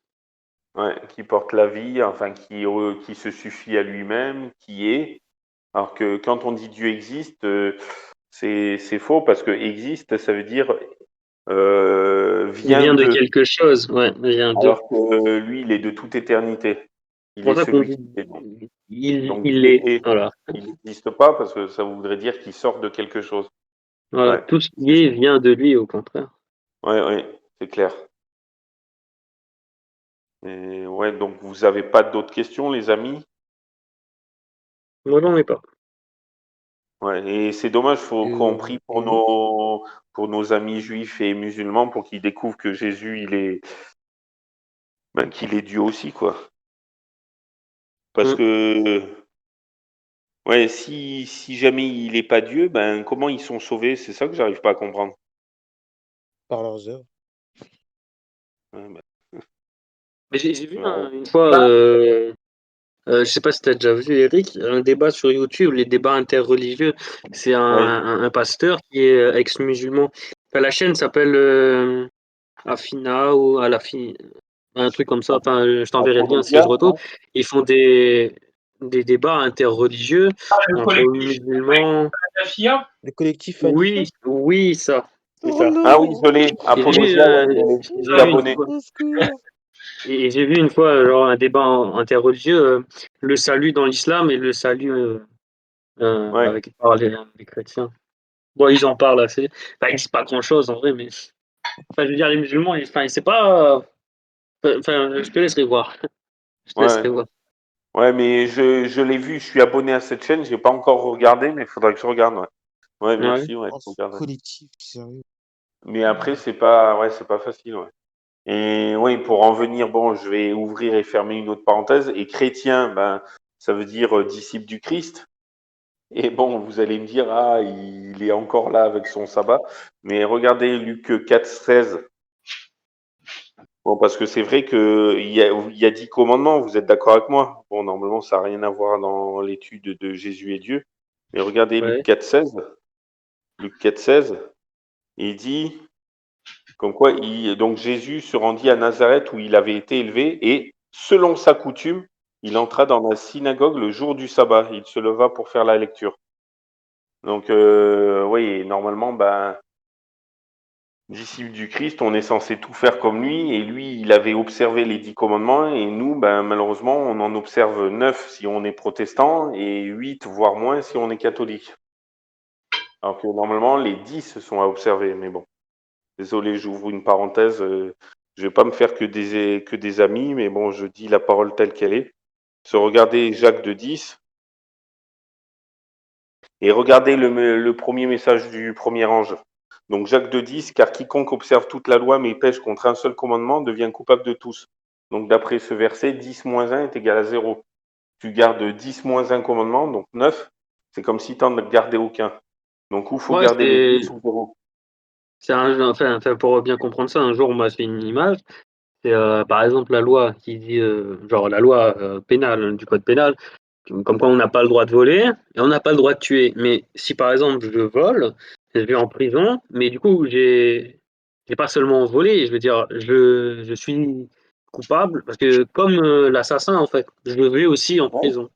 ouais, qui porte la vie, enfin qui se suffit à lui-même, qui est. Alors que quand on dit Dieu existe, c'est faux parce que existe, ça veut dire Il vient vient de de. quelque chose, ouais, il vient de. Alors que lui, il est de toute éternité. C'est Il pour est ça qu'on celui dit qui est. Donc il Dieu est, est. voilà. Il n'existe pas parce que ça voudrait dire qu'il sort de quelque chose. Voilà, Ouais, tout ce qui c'est ça. est vient de lui, au contraire. Ouais, ouais, c'est clair. Et ouais, donc vous avez pas d'autres questions, les amis? Moi, j'en ai pas. Ouais, et c'est dommage, faut qu'on prie Non. pour nos amis juifs et musulmans pour qu'ils découvrent que Jésus, qu'il est Dieu aussi, quoi. Parce Mm. que, ouais, si jamais il est pas Dieu, ben, comment ils sont sauvés? C'est ça que j'arrive pas à comprendre. par leurs œuvres. Ouais, ben, Mais j'ai vu ouais. une fois, je sais pas si tu as déjà vu, Eric, un débat sur YouTube, les débats interreligieux. C'est Ouais. un pasteur qui est ex-musulman. Enfin, la chaîne s'appelle Afina ou Alafi, un truc comme ça. Enfin, je t'enverrai le lien si je Apologia, retrouve. non? Ils font des débats interreligieux Le entre collectif musulmans. la FIA, Le collectif Hanifa? Oui, oui, ça, c'est Oh ça. Ah oui, non! je l'ai. Et j'ai vu, Apologia, ouais, je suis j'ai vu une abonné. fois. Au secours! Et j'ai vu une fois genre, un débat interreligieux, le salut dans l'islam et le salut Ouais, avec par les chrétiens. Bon, ils en parlent assez. Enfin, ils disent pas grand-chose en vrai, mais enfin, je veux dire, les musulmans, enfin, c'est pas. Enfin, je te laisserai voir. Je te ouais. laisserai voir. Ouais, mais je l'ai vu, je suis abonné à cette chaîne, j'ai pas encore regardé, mais il faudrait que je regarde, ouais. Ouais, Ouais. merci, ouais, Oh, je ce regarderai. collectif, sérieux. Mais après, c'est pas facile, ouais. Et oui, pour en venir, bon, je vais ouvrir et fermer une autre parenthèse. Et chrétien, ben, ça veut dire disciple du Christ. Et bon, vous allez me dire, ah, il est encore là avec son sabbat. Mais regardez Luc 4, 16. Bon, parce que c'est vrai qu'il y a 10 commandements, vous êtes d'accord avec moi? Bon, normalement, ça n'a rien à voir dans l'étude de Jésus et Dieu. Mais regardez Luc Ouais. 4, 16. Luc 4, 16, il dit, comme quoi, donc Jésus se rendit à Nazareth où il avait été élevé et, selon sa coutume, il entra dans la synagogue le jour du sabbat. Il se leva pour faire la lecture. Donc, oui, normalement, ben, disciple du Christ, on est censé tout faire comme lui. Et lui, il avait observé les 10 commandements. Et nous, ben, malheureusement, on en observe 9 si on est protestant et 8, voire moins, si on est catholique. Alors que normalement, les 10 sont à observer. Mais bon. Désolé, j'ouvre une parenthèse. Je vais pas me faire que des amis, mais bon, je dis la parole telle qu'elle est. Se regarder Jacques de 10 et regardez le premier message du premier ange. Donc Jacques de 10, car quiconque observe toute la loi mais pêche contre un seul commandement devient coupable de tous. Donc d'après ce verset, 10 moins 1 est égal à 0. Tu gardes 10 moins un commandement, donc 9. C'est comme si tu n'en gardais aucun. Donc où faut Ouais, garder les 10 ou 0. c'est enfin, pour bien comprendre ça, un jour, on m'a fait une image. C'est par exemple la loi qui dit, genre la loi pénale, du code pénal, comme quoi on n'a pas le droit de voler et on n'a pas le droit de tuer. Mais si par exemple je vole, je vais en prison, mais du coup j'ai pas seulement volé, je veux dire je suis coupable parce que comme l'assassin en fait, je vais aussi en prison.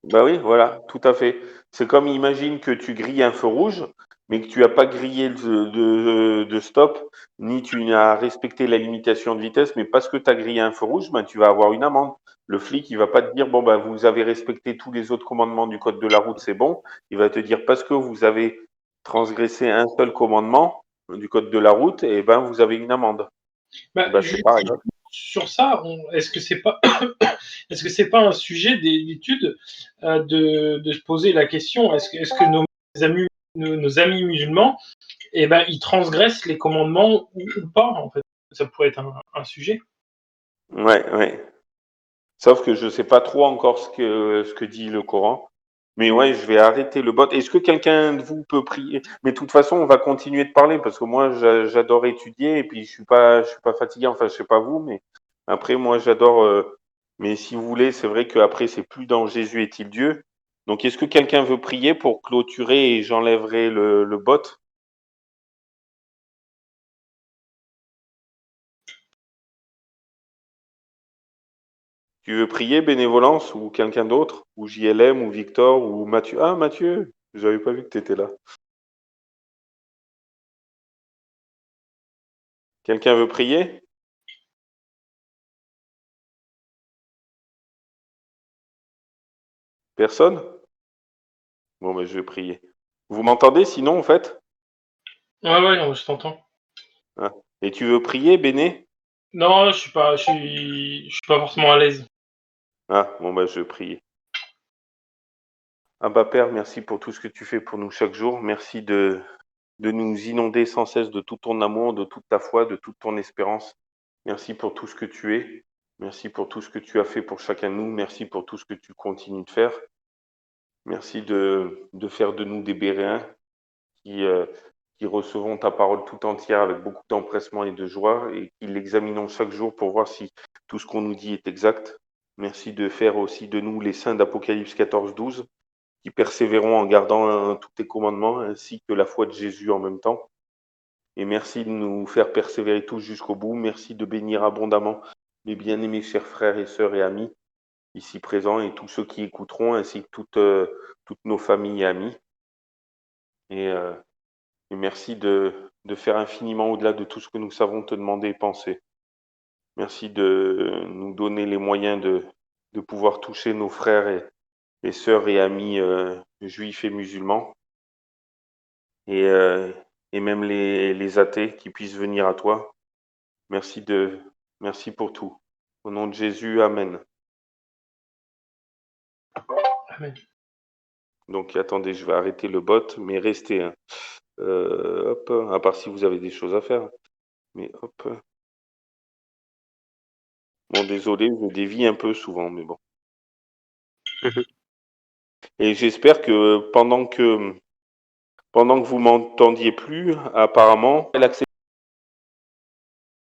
Bah oui, voilà, tout à fait. C'est comme imagine que tu grilles un feu rouge, mais que tu n'as pas grillé de stop, ni tu n'as respecté la limitation de vitesse, mais parce que tu as grillé un feu rouge, ben, tu vas avoir une amende. Le flic, il va pas te dire, bon, ben, vous avez respecté tous les autres commandements du code de la route, c'est bon. Il va te dire, parce que vous avez transgressé un seul commandement du code de la route, et ben, vous avez une amende. Bah, Ben, c'est pareil. sur ça, est-ce que c'est pas, est-ce que c'est pas un sujet d'étude de se poser la question, est-ce que nos amis musulmans, eh ben, ils transgressent les commandements ou pas, en fait? Ça pourrait être un sujet. Ouais, ouais. Sauf que je sais pas trop encore ce que dit le Coran. Mais ouais, je vais arrêter le bot. Est-ce que quelqu'un de vous peut prier? Mais de toute façon, on va continuer de parler parce que moi, j'adore étudier et puis je suis pas fatigué. Enfin, je sais pas vous, mais après, moi, j'adore. Mais si vous voulez, c'est vrai qu'après, c'est plus dans Jésus est-il Dieu. Donc, est-ce que quelqu'un veut prier pour clôturer et j'enlèverai le bot? Tu veux prier, Bénévolence, ou quelqu'un d'autre? Ou JLM, ou Victor, ou Mathieu? Ah, Mathieu, j'avais pas vu que tu étais là. Quelqu'un veut prier? Personne? Bon, ben, je vais prier. Vous m'entendez sinon, en fait? Ouais, je t'entends. Ah. Et tu veux prier, Béné? Non, je suis pas forcément à l'aise. Ah, bon, ben, je vais prier. Abba Père, merci pour tout ce que tu fais pour nous chaque jour. Merci de nous inonder sans cesse de tout ton amour, de toute ta foi, de toute ton espérance. Merci pour tout ce que tu es. Merci pour tout ce que tu as fait pour chacun de nous. Merci pour tout ce que tu continues de faire. Merci de faire de nous des Béréens qui, qui recevons ta parole tout entière avec beaucoup d'empressement et de joie et qui l'examinons chaque jour pour voir si tout ce qu'on nous dit est exact. Merci de faire aussi de nous les saints d'Apocalypse 14-12 qui persévérons en gardant tous tes commandements ainsi que la foi de Jésus en même temps. Et merci de nous faire persévérer tous jusqu'au bout. Merci de bénir abondamment mes bien-aimés chers frères et sœurs et amis ici présents et tous ceux qui écouteront ainsi que toutes nos familles et amis. Et merci de faire infiniment au-delà de tout ce que nous savons te demander et penser. Merci de nous donner les moyens de pouvoir toucher nos frères et sœurs et amis juifs et musulmans, et, euh, et même les athées qui puissent venir à toi. Merci pour tout. Au nom de Jésus, Amen. Amen. Donc attendez, je vais arrêter le bot, mais restez. Hein. Hop, à part si vous avez des choses à faire. Mais hop. Bon, désolé, je dévie un peu souvent, mais bon. Et j'espère que pendant que vous m'entendiez plus, apparemment, elle accepte